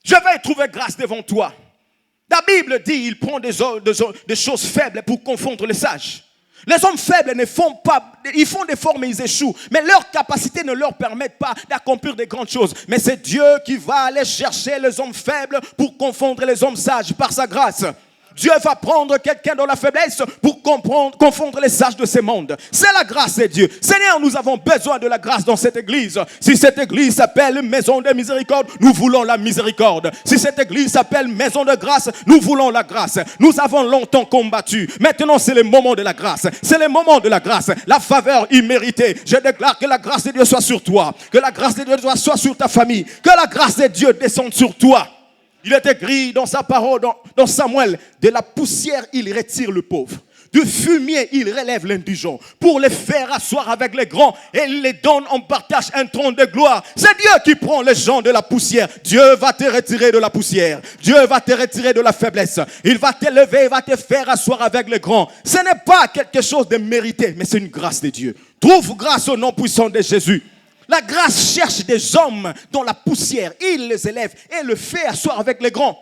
[SPEAKER 1] Je vais trouver grâce devant toi. La Bible dit qu'il prend des choses faibles pour confondre les sages. Les hommes faibles ne font pas, ils font des efforts mais ils échouent. Mais leur capacité ne leur permet pas d'accomplir de grandes choses. Mais c'est Dieu qui va aller chercher les hommes faibles pour confondre les hommes sages par sa grâce. Dieu va prendre quelqu'un dans la faiblesse pour confondre les sages de ce monde. C'est la grâce de Dieu. Seigneur, nous avons besoin de la grâce dans cette église. Si cette église s'appelle maison de miséricorde, nous voulons la miséricorde. Si cette église s'appelle maison de grâce, nous voulons la grâce. Nous avons longtemps combattu. Maintenant, c'est le moment de la grâce. C'est le moment de la grâce. La faveur imméritée. Je déclare que la grâce de Dieu soit sur toi. Que la grâce de Dieu soit sur ta famille. Que la grâce de Dieu descende sur toi. Il est écrit dans sa parole, dans Samuel, de la poussière, il retire le pauvre. Du fumier, il relève l'indigent pour les faire asseoir avec les grands et il les donne en partage un trône de gloire. C'est Dieu qui prend les gens de la poussière. Dieu va te retirer de la poussière. Dieu va te retirer de la faiblesse. Il va t'élever, il va te faire asseoir avec les grands. Ce n'est pas quelque chose de mérité, mais c'est une grâce de Dieu. Trouve grâce au nom puissant de Jésus. La grâce cherche des hommes dans la poussière. Il les élève et le fait asseoir avec les grands.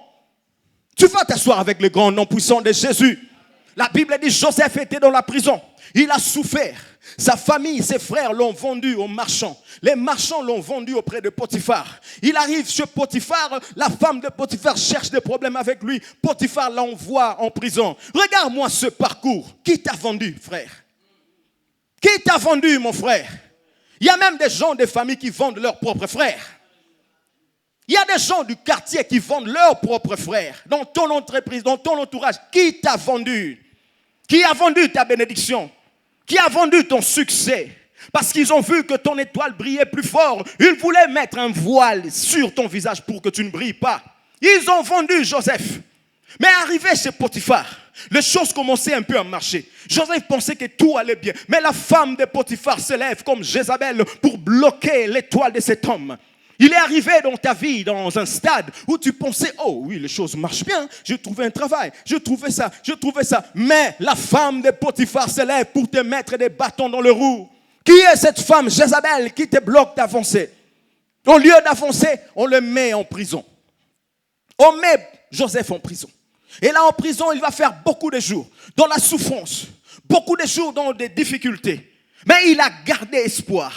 [SPEAKER 1] Tu vas t'asseoir avec les grands au nom puissant de Jésus. La Bible dit Joseph était dans la prison. Il a souffert. Sa famille, ses frères l'ont vendu aux marchands. Les marchands l'ont vendu auprès de Potiphar. Il arrive chez Potiphar. La femme de Potiphar cherche des problèmes avec lui. Potiphar l'envoie en prison. Regarde-moi ce parcours. Qui t'a vendu, frère? Qui t'a vendu, mon frère? Il y a même des gens des familles qui vendent leurs propres frères. Il y a des gens du quartier qui vendent leurs propres frères. Dans ton entreprise, dans ton entourage. Qui t'a vendu? Qui a vendu ta bénédiction? Qui a vendu ton succès? Parce qu'ils ont vu que ton étoile brillait plus fort. Ils voulaient mettre un voile sur ton visage pour que tu ne brilles pas. Ils ont vendu Joseph. Mais arrivé chez Potiphar, les choses commençaient un peu à marcher. Joseph pensait que tout allait bien. Mais la femme de Potiphar se lève comme Jézabel pour bloquer l'étoile de cet homme. Il est arrivé dans ta vie, dans un stade où tu pensais, oh oui, les choses marchent bien. J'ai trouvé un travail, j'ai trouvé ça. Mais la femme de Potiphar se lève pour te mettre des bâtons dans le roue. Qui est cette femme, Jézabel, qui te bloque d'avancer? Au lieu d'avancer, on le met en prison. On met Joseph en prison. Et là, en prison, il va faire beaucoup de jours dans la souffrance, beaucoup de jours dans des difficultés. Mais il a gardé espoir.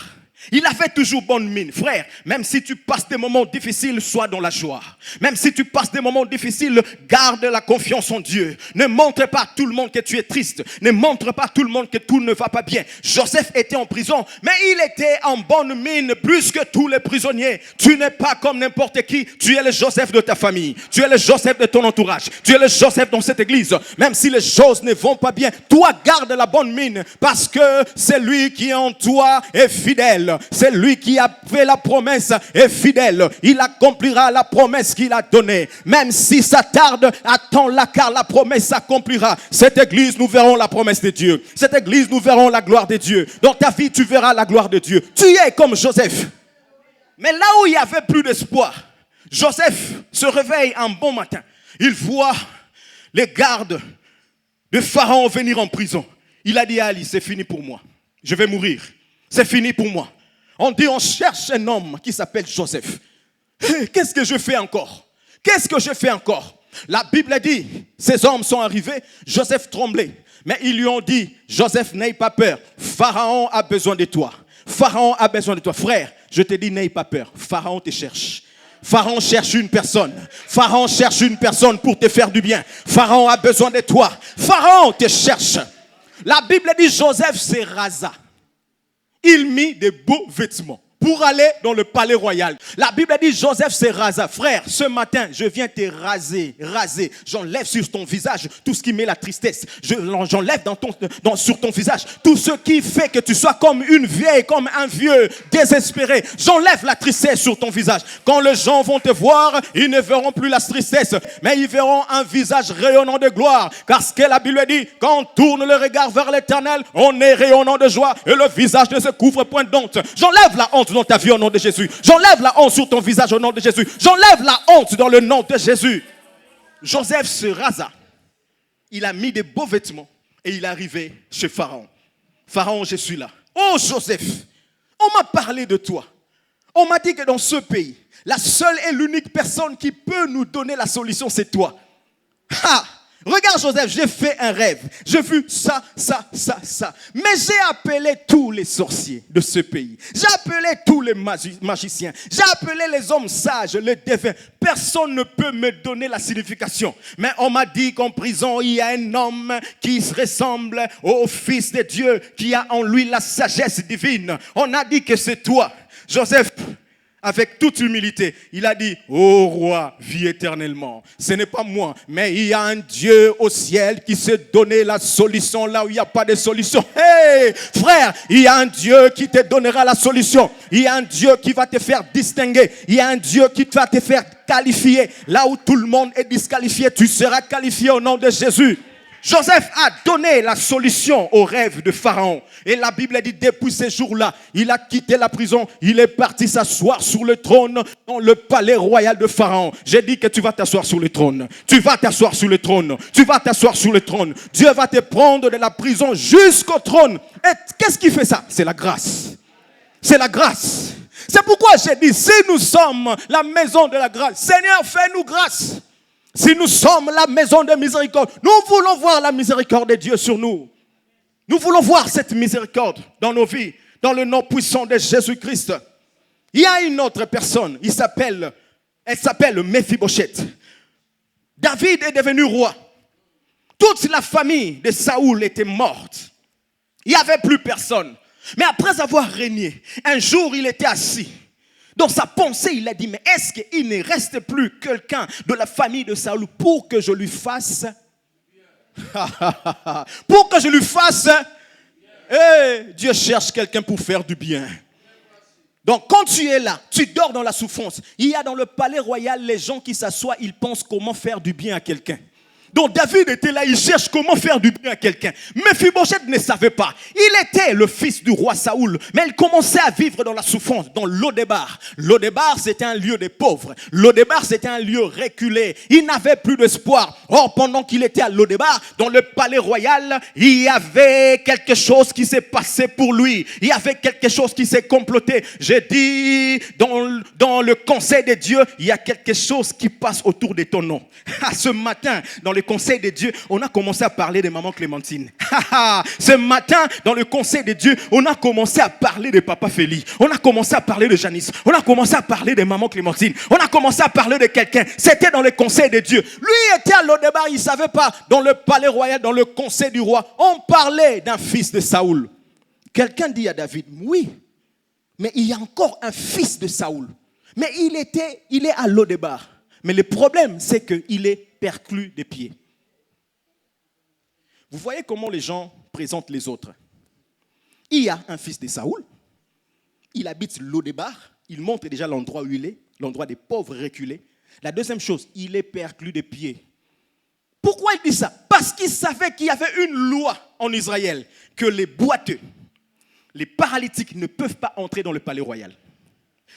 [SPEAKER 1] Il avait toujours bonne mine. Frère, même si tu passes des moments difficiles, sois dans la joie. Même si tu passes des moments difficiles, garde la confiance en Dieu. Ne montre pas à tout le monde que tu es triste. Ne montre pas à tout le monde que tout ne va pas bien. Joseph était en prison, mais il était en bonne mine plus que tous les prisonniers. Tu n'es pas comme n'importe qui. Tu es le Joseph de ta famille. Tu es le Joseph de ton entourage. Tu es le Joseph dans cette église. Même si les choses ne vont pas bien, toi garde la bonne mine parce que c'est lui qui en toi est fidèle. C'est lui qui a fait la promesse est fidèle. Il accomplira la promesse qu'il a donnée. Même si ça tarde, attends-la car la promesse s'accomplira. Cette église, nous verrons la promesse de Dieu. Cette église, nous verrons la gloire de Dieu. Dans ta vie, tu verras la gloire de Dieu. Tu es comme Joseph. Mais là où il n'y avait plus d'espoir, Joseph se réveille un bon matin. Il voit les gardes de Pharaon venir en prison. Il a dit à Ali, c'est fini pour moi. Je vais mourir. C'est fini pour moi. On dit, on cherche un homme qui s'appelle Joseph. Qu'est-ce que je fais encore? Qu'est-ce que je fais encore? La Bible dit, ces hommes sont arrivés, Joseph tremblait. Mais ils lui ont dit, Joseph, n'aie pas peur. Pharaon a besoin de toi. Pharaon a besoin de toi. Frère, je te dis, n'aie pas peur. Pharaon te cherche. Pharaon cherche une personne. Pharaon cherche une personne pour te faire du bien. Pharaon a besoin de toi. Pharaon te cherche. La Bible dit, Joseph se rasa. Il mit des beaux vêtements pour aller dans le palais royal. La Bible dit Joseph se rasa. Frère, ce matin, je viens te raser. J'enlève sur ton visage tout ce qui met la tristesse. J'enlève sur ton visage tout ce qui fait que tu sois comme une vieille, comme un vieux désespéré. J'enlève la tristesse sur ton visage. Quand les gens vont te voir, ils ne verront plus la tristesse, mais ils verront un visage rayonnant de gloire. Car ce que la Bible dit, quand on tourne le regard vers l'Éternel, on est rayonnant de joie et le visage ne se couvre point d'honte. J'enlève la honte dans ta vie au nom de Jésus. J'enlève la honte sur ton visage au nom de Jésus. J'enlève la honte dans le nom de Jésus. Joseph se rasa. Il a mis des beaux vêtements et il est arrivé chez Pharaon. Pharaon, je suis là. Oh Joseph, on m'a parlé de toi. On m'a dit que dans ce pays, la seule et l'unique personne qui peut nous donner la solution, c'est toi. Ha! Regarde Joseph, j'ai fait un rêve. J'ai vu ça. Mais j'ai appelé tous les sorciers de ce pays. J'ai appelé tous les magiciens. J'ai appelé les hommes sages, les devins. Personne ne peut me donner la signification. Mais on m'a dit qu'en prison, il y a un homme qui ressemble au Fils de Dieu, qui a en lui la sagesse divine. On a dit que c'est toi. Joseph, avec toute humilité, il a dit, ô roi, vis éternellement. Ce n'est pas moi, mais il y a un Dieu au ciel qui s'est donné la solution là où il n'y a pas de solution. Hey, frère, il y a un Dieu qui te donnera la solution. Il y a un Dieu qui va te faire distinguer. Il y a un Dieu qui va te faire qualifier. Là où tout le monde est disqualifié, tu seras qualifié au nom de Jésus. Joseph a donné la solution au rêve de Pharaon. Et la Bible dit, depuis ce jour-là, il a quitté la prison. Il est parti s'asseoir sur le trône dans le palais royal de Pharaon. J'ai dit que tu vas t'asseoir sur le trône. Tu vas t'asseoir sur le trône. Tu vas t'asseoir sur le trône. Dieu va te prendre de la prison jusqu'au trône. Et qu'est-ce qui fait ça? C'est la grâce. C'est la grâce. C'est pourquoi j'ai dit, si nous sommes la maison de la grâce, Seigneur, fais-nous grâce. Si nous sommes la maison de miséricorde, nous voulons voir la miséricorde de Dieu sur nous. Nous voulons voir cette miséricorde dans nos vies, dans le nom puissant de Jésus-Christ. Il y a une autre personne, elle s'appelle Mephibosheth. David est devenu roi. Toute la famille de Saoul était morte. Il n'y avait plus personne. Mais après avoir régné, un jour il était assis. Dans sa pensée, il a dit, mais est-ce qu'il ne reste plus quelqu'un de la famille de Saoul pour que je lui fasse pour que je lui fasse Dieu cherche quelqu'un pour faire du bien. Donc quand tu es là, tu dors dans la souffrance. Il y a dans le palais royal les gens qui s'assoient, ils pensent comment faire du bien à quelqu'un. Donc David était là, il cherche comment faire du bien à quelqu'un. Mephibosheth ne savait pas. Il était le fils du roi Saoul, mais il commençait à vivre dans la souffrance, dans Lodébar. Lodébar, c'était un lieu des pauvres. Lodébar, c'était un lieu reculé. Il n'avait plus d'espoir. Or, pendant qu'il était à Lodébar, dans le palais royal, il y avait quelque chose qui s'est passé pour lui. Il y avait quelque chose qui s'est comploté. J'ai dit, dans le conseil de Dieu, il y a quelque chose qui passe autour de ton nom. À ce matin, dans les le conseil de Dieu, on a commencé à parler de maman Clémentine. Ce matin, dans le conseil de Dieu, on a commencé à parler de papa Félix. On a commencé à parler de Janice. On a commencé à parler de maman Clémentine. On a commencé à parler de quelqu'un. C'était dans le conseil de Dieu. Lui était à Lo-Debar, il ne savait pas. Dans le palais royal, dans le conseil du roi, on parlait d'un fils de Saoul. Quelqu'un dit à David, oui, mais il y a encore un fils de Saoul. Mais il est à Lo-Debar. Mais le problème, c'est qu'il est perclus des pieds. Vous voyez comment les gens présentent les autres. Il y a un fils de Saoul. Il habite Lo-Debar. Il montre déjà l'endroit où il est, l'endroit des pauvres reculés. La deuxième chose, il est perclus des pieds. Pourquoi il dit ça? Parce qu'il savait qu'il y avait une loi en Israël que les boiteux, les paralytiques ne peuvent pas entrer dans le palais royal.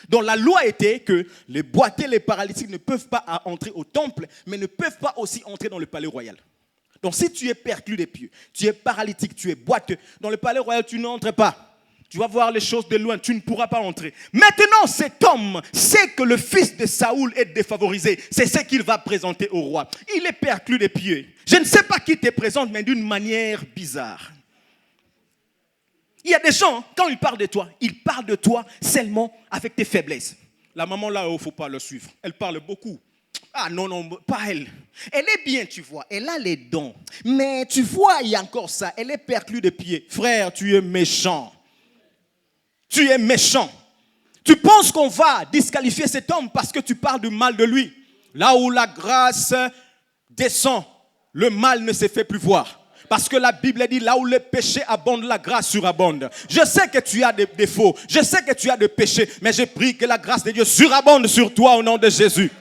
[SPEAKER 1] Donc la loi était que les boiteux, les paralytiques ne peuvent pas entrer au temple, mais ne peuvent pas aussi entrer dans le palais royal. Donc si tu es perclus des pieds, tu es paralytique, tu es boiteux, dans le palais royal, tu n'entres pas. Tu vas voir les choses de loin, tu ne pourras pas entrer. Maintenant, cet homme sait que le fils de Saoul est défavorisé. C'est ce qu'il va présenter au roi. Il est perclus des pieds. Je ne sais pas qui te présente, mais d'une manière bizarre. Il y a des gens, quand ils parlent de toi seulement avec tes faiblesses. La maman là, il ne faut pas le suivre. Elle parle beaucoup. Ah non, pas elle. Elle est bien, tu vois. Elle a les dons. Mais tu vois, il y a encore ça. Elle est perclue de pieds. Frère, tu es méchant. Tu es méchant. Tu penses qu'on va disqualifier cet homme parce que tu parles du mal de lui. Là où la grâce descend, le mal ne se fait plus voir. Parce que la Bible dit, là où le péché abonde, la grâce surabonde. Je sais que tu as des défauts, je sais que tu as des péchés, mais je prie que la grâce de Dieu surabonde sur toi au nom de Jésus.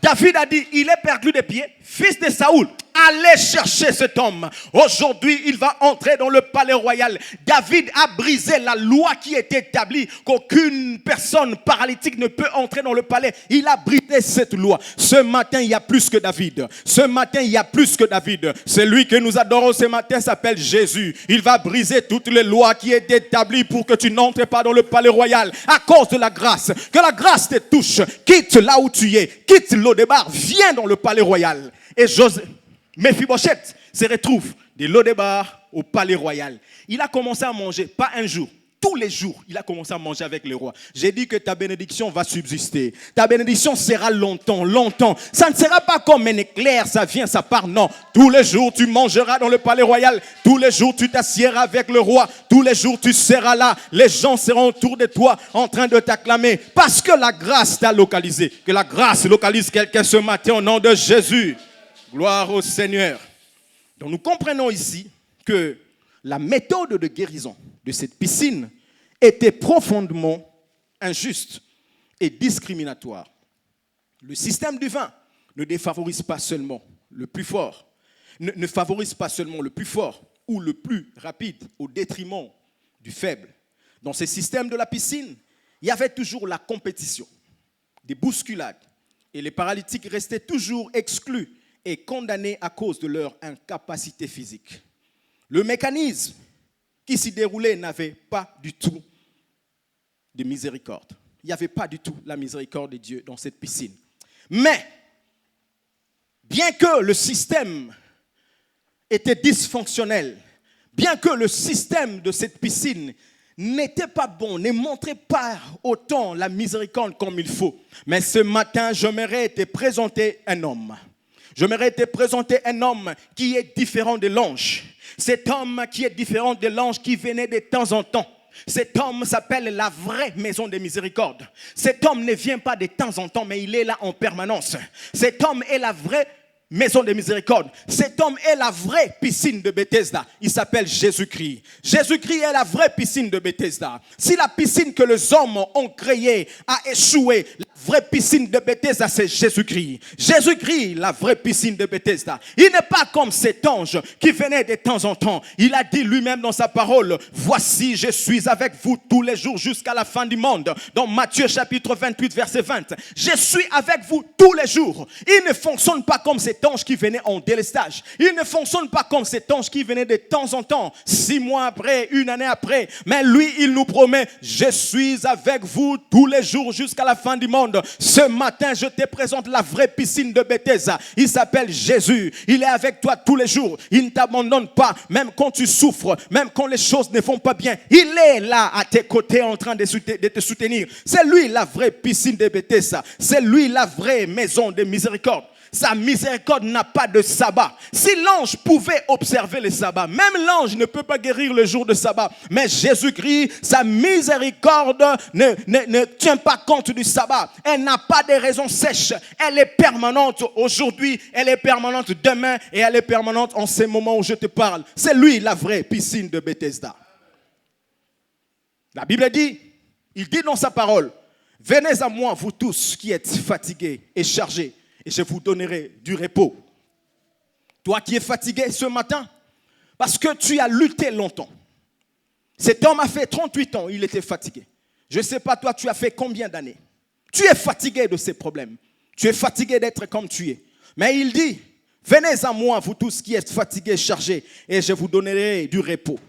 [SPEAKER 1] David a dit, il est perclus des pieds, fils de Saoul. Allez chercher cet homme. Aujourd'hui, il va entrer dans le palais royal. David a brisé la loi qui était établie qu'aucune personne paralytique ne peut entrer dans le palais. Il a brisé cette loi. Ce matin, il y a plus que David. Ce matin, il y a plus que David. Celui que nous adorons ce matin s'appelle Jésus. Il va briser toutes les lois qui étaient établies pour que tu n'entres pas dans le palais royal à cause de la grâce. Que la grâce te touche. Quitte là où tu es. Quitte Lo-Debar. Viens dans le palais royal. Et Mephibosheth se retrouve de Lo-Debar au palais royal. Il a commencé à manger, pas un jour, tous les jours, il a commencé à manger avec le roi. J'ai dit que ta bénédiction va subsister. Ta bénédiction sera longtemps, longtemps. Ça ne sera pas comme un éclair, ça vient, ça part. Non, tous les jours tu mangeras dans le palais royal. Tous les jours tu t'assiéras avec le roi. Tous les jours tu seras là. Les gens seront autour de toi en train de t'acclamer. Parce que la grâce t'a localisé. Que la grâce localise quelqu'un ce matin au nom de Jésus. Gloire au Seigneur. Donc nous comprenons ici que la méthode de guérison de cette piscine était profondément injuste et discriminatoire. Le système du vin ne défavorise pas seulement le plus fort, ne favorise pas seulement le plus fort ou le plus rapide au détriment du faible. Dans ce système de la piscine, il y avait toujours la compétition, des bousculades, et les paralytiques restaient toujours exclus et condamnés à cause de leur incapacité physique. Le mécanisme qui s'y déroulait n'avait pas du tout de miséricorde. Il n'y avait pas du tout la miséricorde de Dieu dans cette piscine. Mais, bien que le système était dysfonctionnel, bien que le système de cette piscine n'était pas bon, ne montrait pas autant la miséricorde comme il faut, mais ce matin, j'aimerais te présenter un homme. J'aimerais te présenter un homme qui est différent de l'ange. Cet homme qui est différent de l'ange qui venait de temps en temps. Cet homme s'appelle la vraie maison de miséricorde. Cet homme ne vient pas de temps en temps, mais il est là en permanence. Cet homme est la vraie maison de miséricorde. Cet homme est la vraie piscine de Bethesda. Il s'appelle Jésus-Christ. Jésus-Christ est la vraie piscine de Bethesda. Si la piscine que les hommes ont créée a échoué, la vraie piscine de Bethesda, c'est Jésus-Christ. Jésus-Christ, la vraie piscine de Bethesda. Il n'est pas comme cet ange qui venait de temps en temps. Il a dit lui-même dans sa parole, « Voici, je suis avec vous tous les jours jusqu'à la fin du monde. » Dans Matthieu chapitre 28, verset 20. « Je suis avec vous tous les jours. » Il ne fonctionne pas comme cet ange qui venait en délestage. Il ne fonctionne pas comme cet ange qui venait de temps en temps, 6 mois après, 1 année après. Mais lui, il nous promet, « Je suis avec vous tous les jours jusqu'à la fin du monde. » miséricorde. Ce matin, je te présente la vraie piscine de Bethesda. Il s'appelle Jésus. Il est avec toi tous les jours. Il ne t'abandonne pas, même quand tu souffres, même quand les choses ne vont pas bien. Il est là à tes côtés en train de te soutenir. C'est lui la vraie piscine de Bethesda. C'est lui la vraie maison de miséricorde. Sa miséricorde n'a pas de sabbat. Si l'ange pouvait observer le sabbat, même l'ange ne peut pas guérir le jour de sabbat. Mais Jésus-Christ, sa miséricorde ne tient pas compte du sabbat. Elle n'a pas de raison sèche. Elle est permanente aujourd'hui, elle est permanente demain et elle est permanente en ces moments où je te parle. C'est lui la vraie piscine de Bethesda. La Bible dit, il dit dans sa parole, « Venez à moi, vous tous qui êtes fatigués et chargés, et je vous donnerai du repos. » Toi qui es fatigué ce matin, parce que tu as lutté longtemps. Cet homme a fait 38 ans, il était fatigué. Je ne sais pas, toi, tu as fait combien d'années? Tu es fatigué de ces problèmes. Tu es fatigué d'être comme tu es. Mais il dit, venez à moi, vous tous qui êtes fatigués, chargés, et je vous donnerai du repos.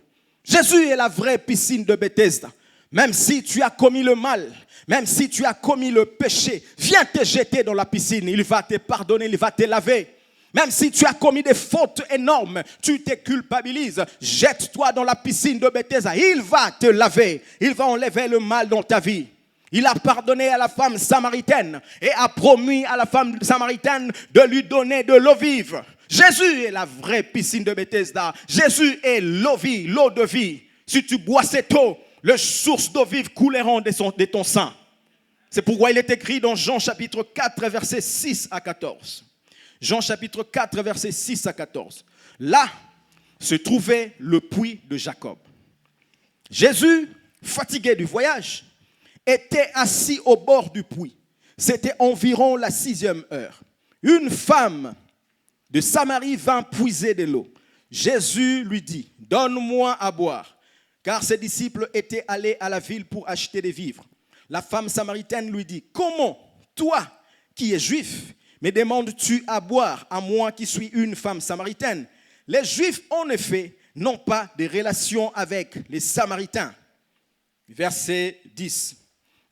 [SPEAKER 1] Jésus est la vraie piscine de Bethesda. Même si tu as commis le mal, même si tu as commis le péché, viens te jeter dans la piscine. Il va te pardonner, il va te laver. Même si tu as commis des fautes énormes, tu te culpabilises, jette-toi dans la piscine de Bethesda. Il va te laver, il va enlever le mal dans ta vie. Il a pardonné à la femme samaritaine et a promis à la femme samaritaine de lui donner de l'eau vive. Jésus est la vraie piscine de Bethesda. Jésus est l'eau vive, l'eau de vie. Si tu bois cette eau, les sources d'eau vive couleront de ton sein. C'est pourquoi il est écrit dans Jean chapitre 4, versets 6 à 14. Jean chapitre 4, versets 6 à 14. Là se trouvait le puits de Jacob. Jésus, fatigué du voyage, était assis au bord du puits. C'était environ la 6e heure. Une femme de Samarie vint puiser de l'eau. Jésus lui dit, « Donne-moi à boire. » Car ses disciples étaient allés à la ville pour acheter des vivres. La femme samaritaine lui dit, « Comment, toi qui es juif, me demandes-tu à boire, à moi qui suis une femme samaritaine? Les Juifs, en effet, n'ont pas de relation avec les Samaritains. » Verset 10.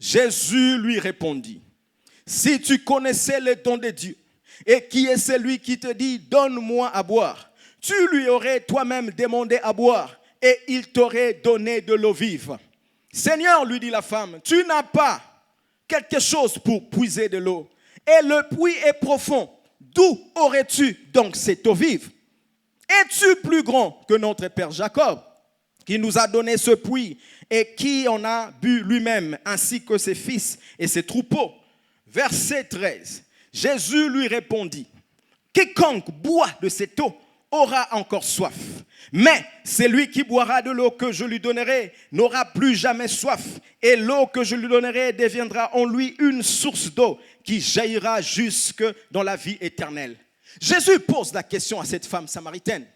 [SPEAKER 1] Jésus lui répondit, « Si tu connaissais le don de Dieu, et qui est celui qui te dit, donne-moi à boire, tu lui aurais toi-même demandé à boire, et il t'aurait donné de l'eau vive. » Seigneur, lui dit la femme, tu n'as pas quelque chose pour puiser de l'eau, et le puits est profond. D'où aurais-tu donc cette eau vive? Es-tu plus grand que notre père Jacob, qui nous a donné ce puits et qui en a bu lui-même, ainsi que ses fils et ses troupeaux? Verset 13. Jésus lui répondit, « Quiconque boit de cette eau aura encore soif. Mais celui qui boira de l'eau que je lui donnerai n'aura plus jamais soif. Et l'eau que je lui donnerai deviendra en lui une source d'eau qui jaillira jusque dans la vie éternelle. » Jésus pose la question à cette femme samaritaine.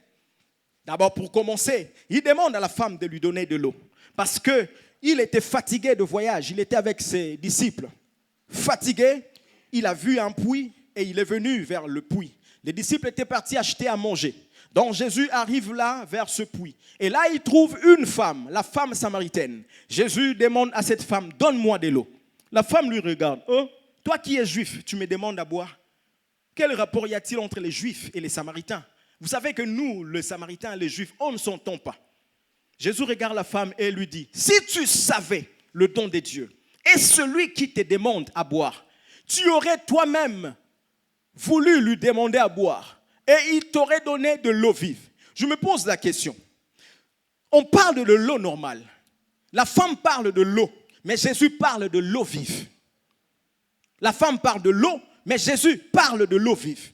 [SPEAKER 1] D'abord, pour commencer, il demande à la femme de lui donner de l'eau. Parce qu'il était fatigué de voyage. Il était avec ses disciples. Fatigué, il a vu un puits et il est venu vers le puits. Les disciples étaient partis acheter à manger. Donc Jésus arrive là, vers ce puits. Et là, il trouve une femme, la femme samaritaine. Jésus demande à cette femme, « Donne-moi de l'eau. » La femme lui regarde. « Oh, toi qui es juif, tu me demandes à boire. » Quel rapport y a-t-il entre les juifs et les samaritains? Vous savez que nous, les samaritains et les juifs, on ne s'entend pas. Jésus regarde la femme et lui dit, « Si tu savais le don de Dieu et celui qui te demande à boire, tu aurais toi-même voulu lui demander à boire. Et il t'aurait donné de l'eau vive. » Je me pose la question. On parle de l'eau normale. La femme parle de l'eau, mais Jésus parle de l'eau vive. La femme parle de l'eau, mais Jésus parle de l'eau vive.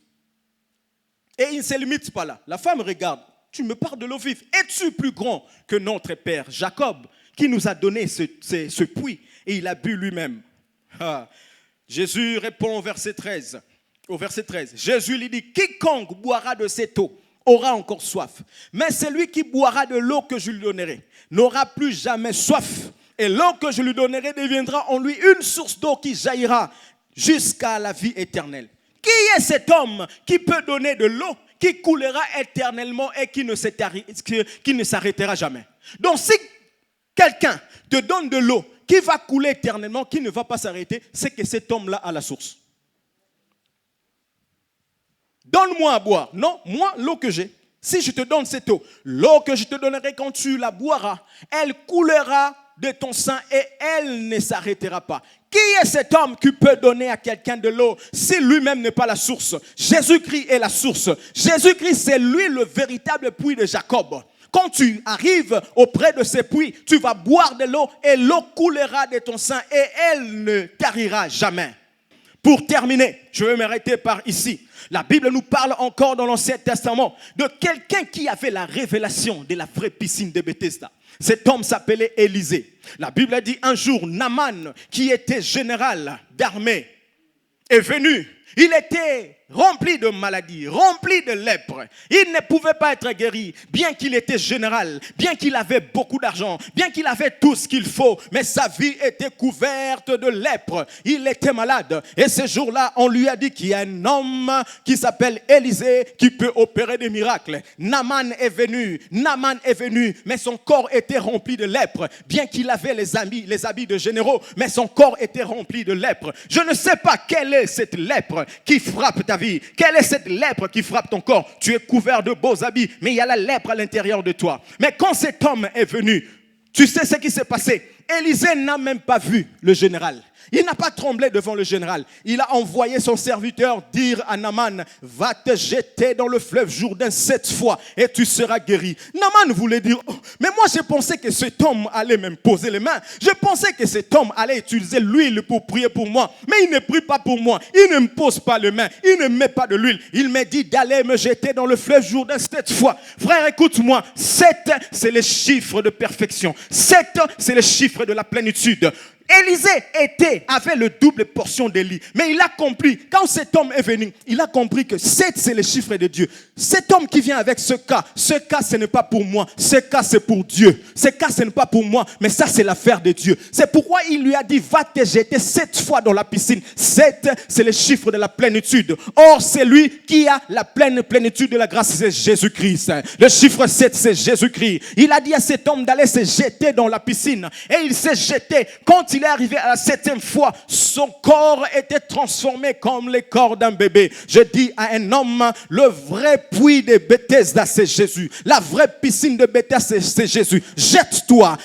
[SPEAKER 1] Et il ne se limite pas là. La femme regarde. Tu me parles de l'eau vive. Es-tu plus grand que notre père Jacob, qui nous a donné ce puits et il a bu lui-même? Jésus répond au verset 13. Au verset 13, Jésus lui dit, « Quiconque boira de cette eau aura encore soif. Mais celui qui boira de l'eau que je lui donnerai n'aura plus jamais soif. Et l'eau que je lui donnerai deviendra en lui une source d'eau qui jaillira jusqu'à la vie éternelle. » Qui est cet homme qui peut donner de l'eau qui coulera éternellement et qui ne s'arrêtera jamais? Donc si quelqu'un te donne de l'eau qui va couler éternellement, qui ne va pas s'arrêter, c'est que cet homme-là a la source. Donne-moi à boire. Non, moi, l'eau que j'ai. Si je te donne cette eau, l'eau que je te donnerai quand tu la boiras, elle coulera de ton sein et elle ne s'arrêtera pas. Qui est cet homme qui peut donner à quelqu'un de l'eau si lui-même n'est pas la source? Jésus-Christ est la source. Jésus-Christ, c'est lui le véritable puits de Jacob. Quand tu arrives auprès de ce puits, tu vas boire de l'eau et l'eau coulera de ton sein et elle ne tarira jamais. Pour terminer, je vais m'arrêter par ici. La Bible nous parle encore dans l'Ancien Testament de quelqu'un qui avait la révélation de la vraie piscine de Bethesda. Cet homme s'appelait Élisée. La Bible dit un jour, Naaman, qui était général d'armée, est venu. Il était rempli de maladies, rempli de lèpre. Il ne pouvait pas être guéri, bien qu'il était général, bien qu'il avait beaucoup d'argent, bien qu'il avait tout ce qu'il faut, mais sa vie était couverte de lèpre. Il était malade. Et ce jour-là, on lui a dit qu'il y a un homme qui s'appelle Élisée qui peut opérer des miracles. Naaman est venu, mais son corps était rempli de lèpre. Bien qu'il avait les habits de généraux, mais son corps était rempli de lèpre. Je ne sais pas quelle est cette lèpre qui frappe ta vie. Quelle est cette lèpre qui frappe ton corps? Tu es couvert de beaux habits, mais il y a la lèpre à l'intérieur de toi. Mais quand cet homme est venu, tu sais ce qui s'est passé. Élisée n'a même pas vu le général. Il n'a pas tremblé devant le général. Il a envoyé son serviteur dire à Naaman, va te jeter dans le fleuve Jourdain 7 fois et tu seras guéri. Naaman voulait dire, oh, mais moi je pensais que cet homme allait me poser les mains. Je pensais que cet homme allait utiliser l'huile pour prier pour moi. Mais il ne prie pas pour moi. Il ne me pose pas les mains. Il ne met pas de l'huile. Il m'a dit d'aller me jeter dans le fleuve Jourdain 7 fois. Frère, écoute-moi. 7, c'est le chiffre de perfection. 7, c'est le chiffre de la plénitude. Élisée avait le double portion d'Élie. Mais il a compris, quand cet homme est venu, il a compris que 7 c'est le chiffre de Dieu. Cet homme qui vient avec ce cas ce n'est pas pour moi, ce cas c'est pour Dieu. Ce cas ce n'est pas pour moi, mais ça c'est l'affaire de Dieu. C'est pourquoi il lui a dit, va te jeter 7 fois dans la piscine. 7 c'est le chiffre de la plénitude. Or c'est lui qui a la pleine plénitude de la grâce, c'est Jésus-Christ. Le chiffre 7 c'est Jésus-Christ. Il a dit à cet homme d'aller se jeter dans la piscine. Et il s'est jeté. Quand il est arrivé à la 7e fois, son corps était transformé comme le corps d'un bébé. Je dis à un homme, le vrai puits de Bethesda, c'est Jésus. La vraie piscine de Bethesda, c'est Jésus. Jette-toi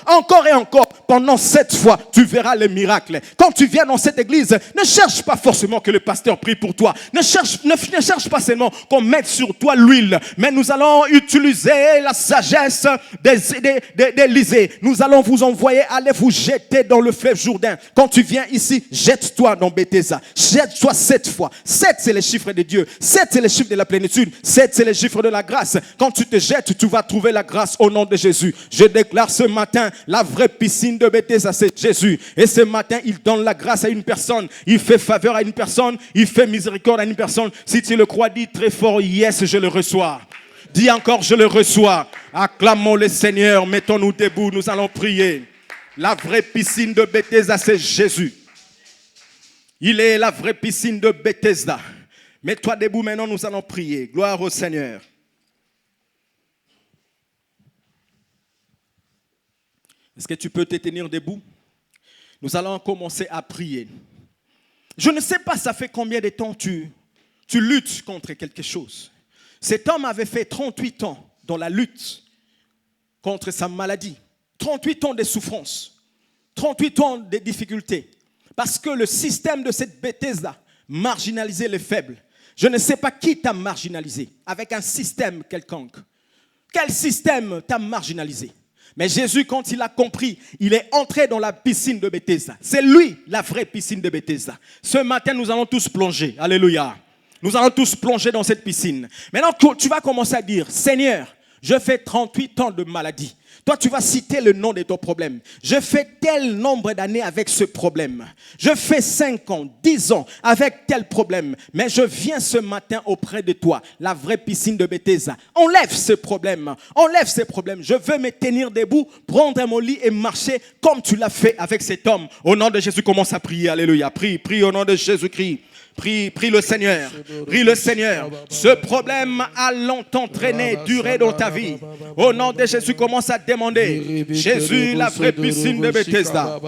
[SPEAKER 1] encore et encore. Pendant 7 fois, tu verras les miracles. Quand tu viens dans cette église, ne cherche pas forcément que le pasteur prie pour toi. Ne cherche pas seulement qu'on mette sur toi l'huile. Mais nous allons utiliser la sagesse d'Élisée. Nous allons vous envoyer, allez vous jeter dans le fleuve Jourdain. Quand tu viens ici, jette-toi dans Bethesda. Jette-toi 7 fois. 7 c'est le chiffre de Dieu. 7 c'est le chiffre de la plénitude. 7 c'est le chiffre de la grâce. Quand tu te jettes, tu vas trouver la grâce au nom de Jésus. Je déclare ce matin, la vraie piscine de Bethesda, c'est Jésus. Et ce matin, il donne la grâce à une personne. Il fait faveur à une personne. Il fait miséricorde à une personne. Si tu le crois, dis très fort, yes, je le reçois. Dis encore, je le reçois. Acclamons le Seigneur. Mettons-nous debout. Nous allons prier. La vraie piscine de Bethesda, c'est Jésus. Il est la vraie piscine de Bethesda. Mets-toi debout maintenant, nous allons prier. Gloire au Seigneur. Est-ce que tu peux te tenir debout? Nous allons commencer à prier. Je ne sais pas, ça fait combien de temps tu luttes contre quelque chose. Cet homme avait fait 38 ans dans la lutte contre sa maladie. 38 ans de souffrance, 38 ans de difficultés, parce que le système de cette Bethesda marginalisait les faibles. Je ne sais pas qui t'a marginalisé avec un système quelconque. Quel système t'a marginalisé? Mais Jésus, quand il a compris, il est entré dans la piscine de Bethesda. C'est lui, la vraie piscine de Bethesda. Ce matin, nous allons tous plonger. Alléluia. Nous allons tous plonger dans cette piscine. Maintenant, tu vas commencer à dire, Seigneur, je fais 38 ans de maladie. Toi, tu vas citer le nom de ton problème. Je fais tel nombre d'années avec ce problème. Je fais 5 ans, 10 ans avec tel problème. Mais je viens ce matin auprès de toi, la vraie piscine de Bethesda. Enlève ce problème. Enlève ces problèmes. Je veux me tenir debout, prendre mon lit et marcher comme tu l'as fait avec cet homme. Au nom de Jésus, commence à prier. Alléluia. Prie au nom de Jésus-Christ. Prie le Seigneur. Prie le Seigneur. Ce problème a longtemps traîné, duré dans ta vie. Au nom de Jésus, commence à demander. Jésus, la vraie piscine de Bethesda.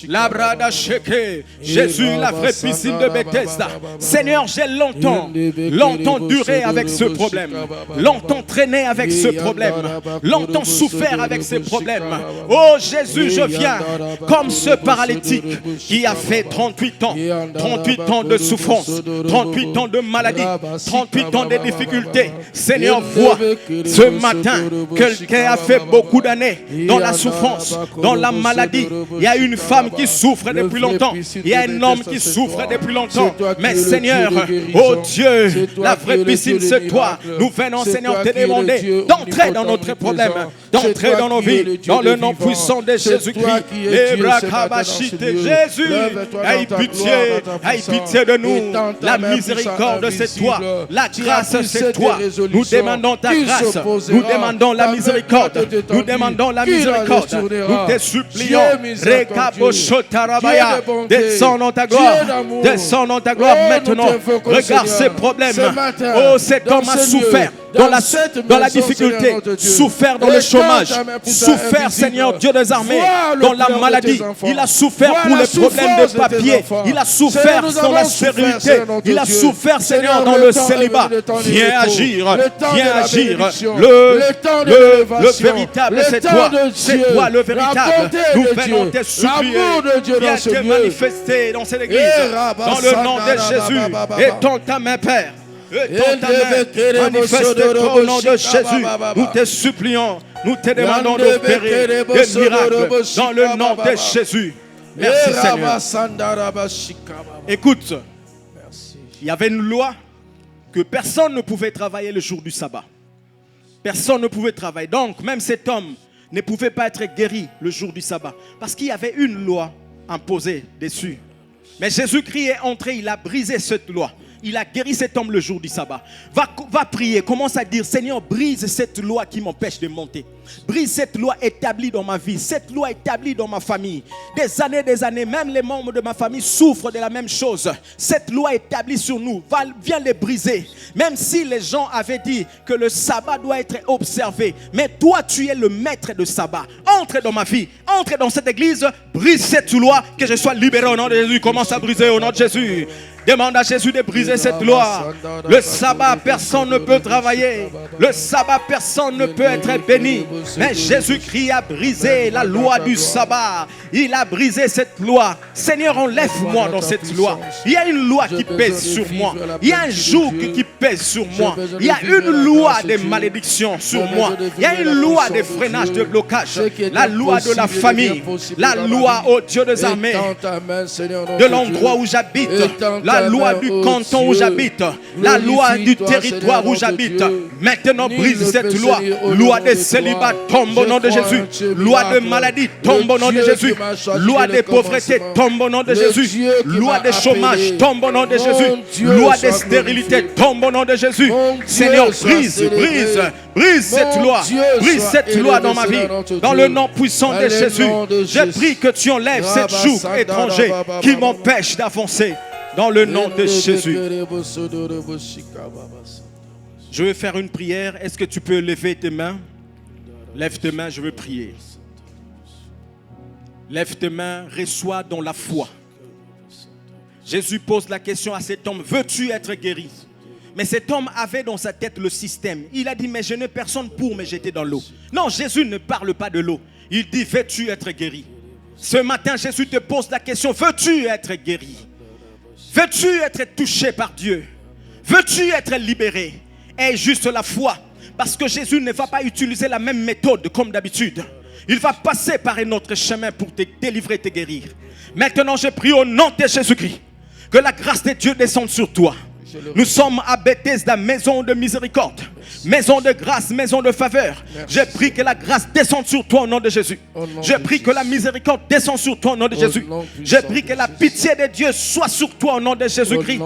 [SPEAKER 1] La brada sheke. Jésus, la vraie piscine de Bethesda. Seigneur, j'ai longtemps duré avec ce problème, longtemps traîné avec ce problème, longtemps souffert avec ce problème. Oh Jésus, je viens comme ce paralytique qui a fait 38 ans de souffrance, 38 ans de maladie, 38 ans de difficultés. Seigneur, vois ce matin, quelqu'un a fait beaucoup d'années dans la souffrance, dans la maladie. Il y a une femme qui souffre depuis longtemps. Il y a un homme qui souffre depuis longtemps. Mais Seigneur, oh Dieu, la vraie piscine, c'est toi. Nous venons, Seigneur, te demander d'entrer dans notre problème, d'entrer dans nos vies, dans le nom puissant de Jésus-Christ. Jésus, aie pitié de nous. La miséricorde, c'est toi. La grâce, c'est toi. Nous demandons ta grâce. Nous demandons la miséricorde. Nous demandons la miséricorde. Nous te supplions. Descends dans ta gloire. Descends dans ta gloire maintenant. Regarde ces problèmes. Oh, cet homme a souffert dans la difficulté, souffert dans le chômage, souffert, Seigneur Dieu des armées, dans la maladie. Il a souffert pour les problèmes de papier. Il a souffert dans la stérilité. Il a souffert, Seigneur, dans le célibat. Viens agir. Viens agir. Le véritable, c'est toi. C'est toi le véritable. Nous venons te supplier. Viens te manifester dans cette église. Dans le nom de Jésus. Étends ta main, Père. Manifeste-toi au nom de Jésus. Nous te supplions, nous te demandons d'opérer des miracles dans le nom de Jésus. Merci Seigneur. Écoute, il y avait une loi que personne ne pouvait travailler le jour du sabbat. Personne ne pouvait travailler. Donc même cet homme ne pouvait pas être guéri le jour du sabbat. Parce qu'il y avait une loi imposée dessus. Mais Jésus-Christ est entré, il a brisé cette loi. Il a guéri cet homme le jour du sabbat. Va prier, commence à dire, Seigneur, brise cette loi qui m'empêche de monter. Brise cette loi établie dans ma vie, cette loi établie dans ma famille. Des années, même les membres de ma famille souffrent de la même chose. Cette loi établie sur nous, viens les briser. Même si les gens avaient dit que le sabbat doit être observé. Mais toi, tu es le maître de sabbat. Entre dans ma vie, entre dans cette église, brise cette loi, que je sois libéré au nom de Jésus. Commence à briser au nom de Jésus. Demande à Jésus de briser cette loi. Le sabbat, personne ne peut travailler. Le sabbat, personne ne peut être béni. Mais Jésus-Christ a brisé la loi du sabbat. Il a brisé cette loi. Seigneur, enlève-moi dans cette loi. Il y a une loi qui pèse sur moi. Il y a un joug qui pèse sur moi. Il y a une loi de malédiction sur moi. Il y a une loi de freinage, de blocage. La loi de la famille. La loi, ô Dieu des armées, de l'endroit où j'habite. La loi du canton où j'habite, la loi du territoire où j'habite. Maintenant brise cette loi. Loi de célibat tombe au nom de Jésus. Loi de maladie tombe au nom de Jésus. Loi de pauvreté tombe au nom de Jésus. Loi de chômage tombe au nom de Jésus. Loi de stérilité tombe au nom de Jésus. Seigneur, brise cette loi. Brise cette loi dans ma vie. Dans le nom puissant de Jésus. Je prie que tu enlèves cette joug étranger qui m'empêche d'avancer. Dans le nom de Jésus. Je vais faire une prière. Est-ce que tu peux lever tes mains? Lève tes mains, je veux prier. Lève tes mains, reçois dans la foi. Jésus pose la question à cet homme, veux-tu être guéri? Mais cet homme avait dans sa tête le système. Il a dit, mais je n'ai personne pour me jeter dans l'eau. Non, Jésus ne parle pas de l'eau. Il dit, veux-tu être guéri? Ce matin, Jésus te pose la question, veux-tu être guéri? Veux-tu être touché par Dieu? Veux-tu être libéré? Aie juste la foi. Parce que Jésus ne va pas utiliser la même méthode comme d'habitude. Il va passer par un autre chemin pour te délivrer, te guérir. Maintenant, je prie au nom de Jésus-Christ que la grâce de Dieu descende sur toi. Nous sommes à Bethesda, maison de miséricorde. Maison de grâce, maison de faveur. Je prie que la grâce descende sur toi au nom de Jésus. Je prie que la miséricorde descende sur toi au nom de Jésus. Je prie que la pitié de Dieu soit sur toi au nom de Jésus-Christ.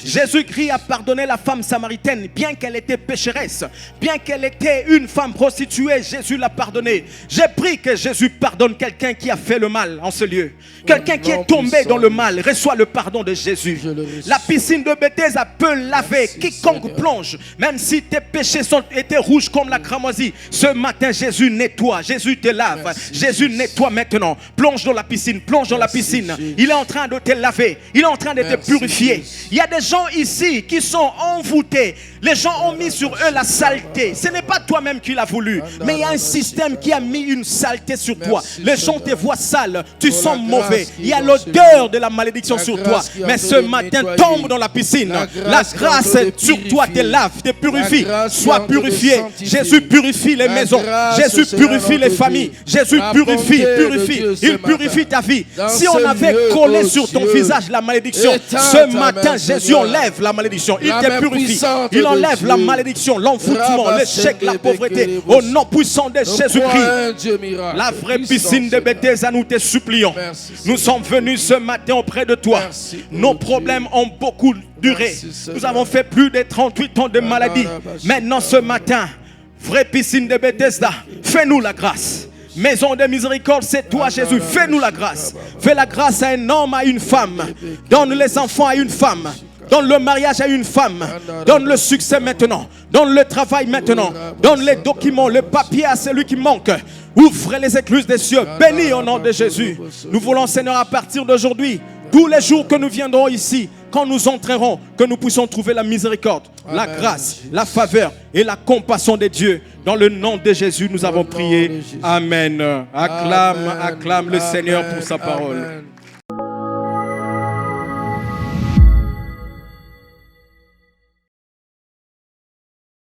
[SPEAKER 1] Jésus-Christ a pardonné la femme samaritaine, bien qu'elle était pécheresse, bien qu'elle était une femme prostituée, Jésus l'a pardonnée. Je prie que Jésus pardonne quelqu'un qui a fait le mal en ce lieu. Quelqu'un qui est tombé dans le mal, reçoit le pardon de Jésus. La piscine de Bethesda peut laver quiconque plonge, même si tes péchés étaient rouges comme la cramoisie. Ce matin, Jésus nettoie, Jésus te lave. Merci, Jésus nettoie maintenant. Plonge dans la piscine, plonge dans la piscine. Jésus. Il est en train de te laver, il est en train de te purifier. Jésus. Il y a des gens ici qui sont envoûtés. Les gens ont mis sur eux la saleté. Ce n'est pas toi-même qui l'as voulu, mais il y a un système qui a mis une saleté sur toi. Les gens te voient sale, tu sens mauvais. Il y a l'odeur de la malédiction sur toi. Mais ce matin, tombe dans la piscine. La grâce sur toi te lave, te purifie. Sois purifié. Jésus purifie les maisons. Jésus purifie les familles. Jésus purifie. Il purifie ta vie. Si on avait collé sur ton visage la malédiction, ce matin, Jésus enlève la malédiction. Il te purifie. Il enlève la malédiction, l'envoûtement, l'échec, la pauvreté. Au nom puissant de Jésus-Christ. La vraie piscine de Bethesda, nous te supplions. Nous sommes venus ce matin auprès de toi. Nos problèmes ont beaucoup duré. Nous avons fait plus de 38 ans de maladie. Maintenant ce matin, vraie piscine de Bethesda, fais-nous la grâce. Maison de miséricorde, c'est toi Jésus. Fais-nous la grâce. Fais la grâce à un homme, à une femme. Donne les enfants à une femme. Donne le mariage à une femme. Donne le succès maintenant. Donne le travail maintenant. Donne les documents, le papier à celui qui manque. Ouvre les écluses des cieux. Bénis au nom de Jésus. Nous voulons, Seigneur, à partir d'aujourd'hui, tous les jours que nous viendrons ici, quand nous entrerons, que nous puissions trouver la miséricorde, la grâce, la faveur et la compassion de Dieu. Dans le nom de Jésus, nous avons prié. Amen. Acclame le Seigneur pour sa parole.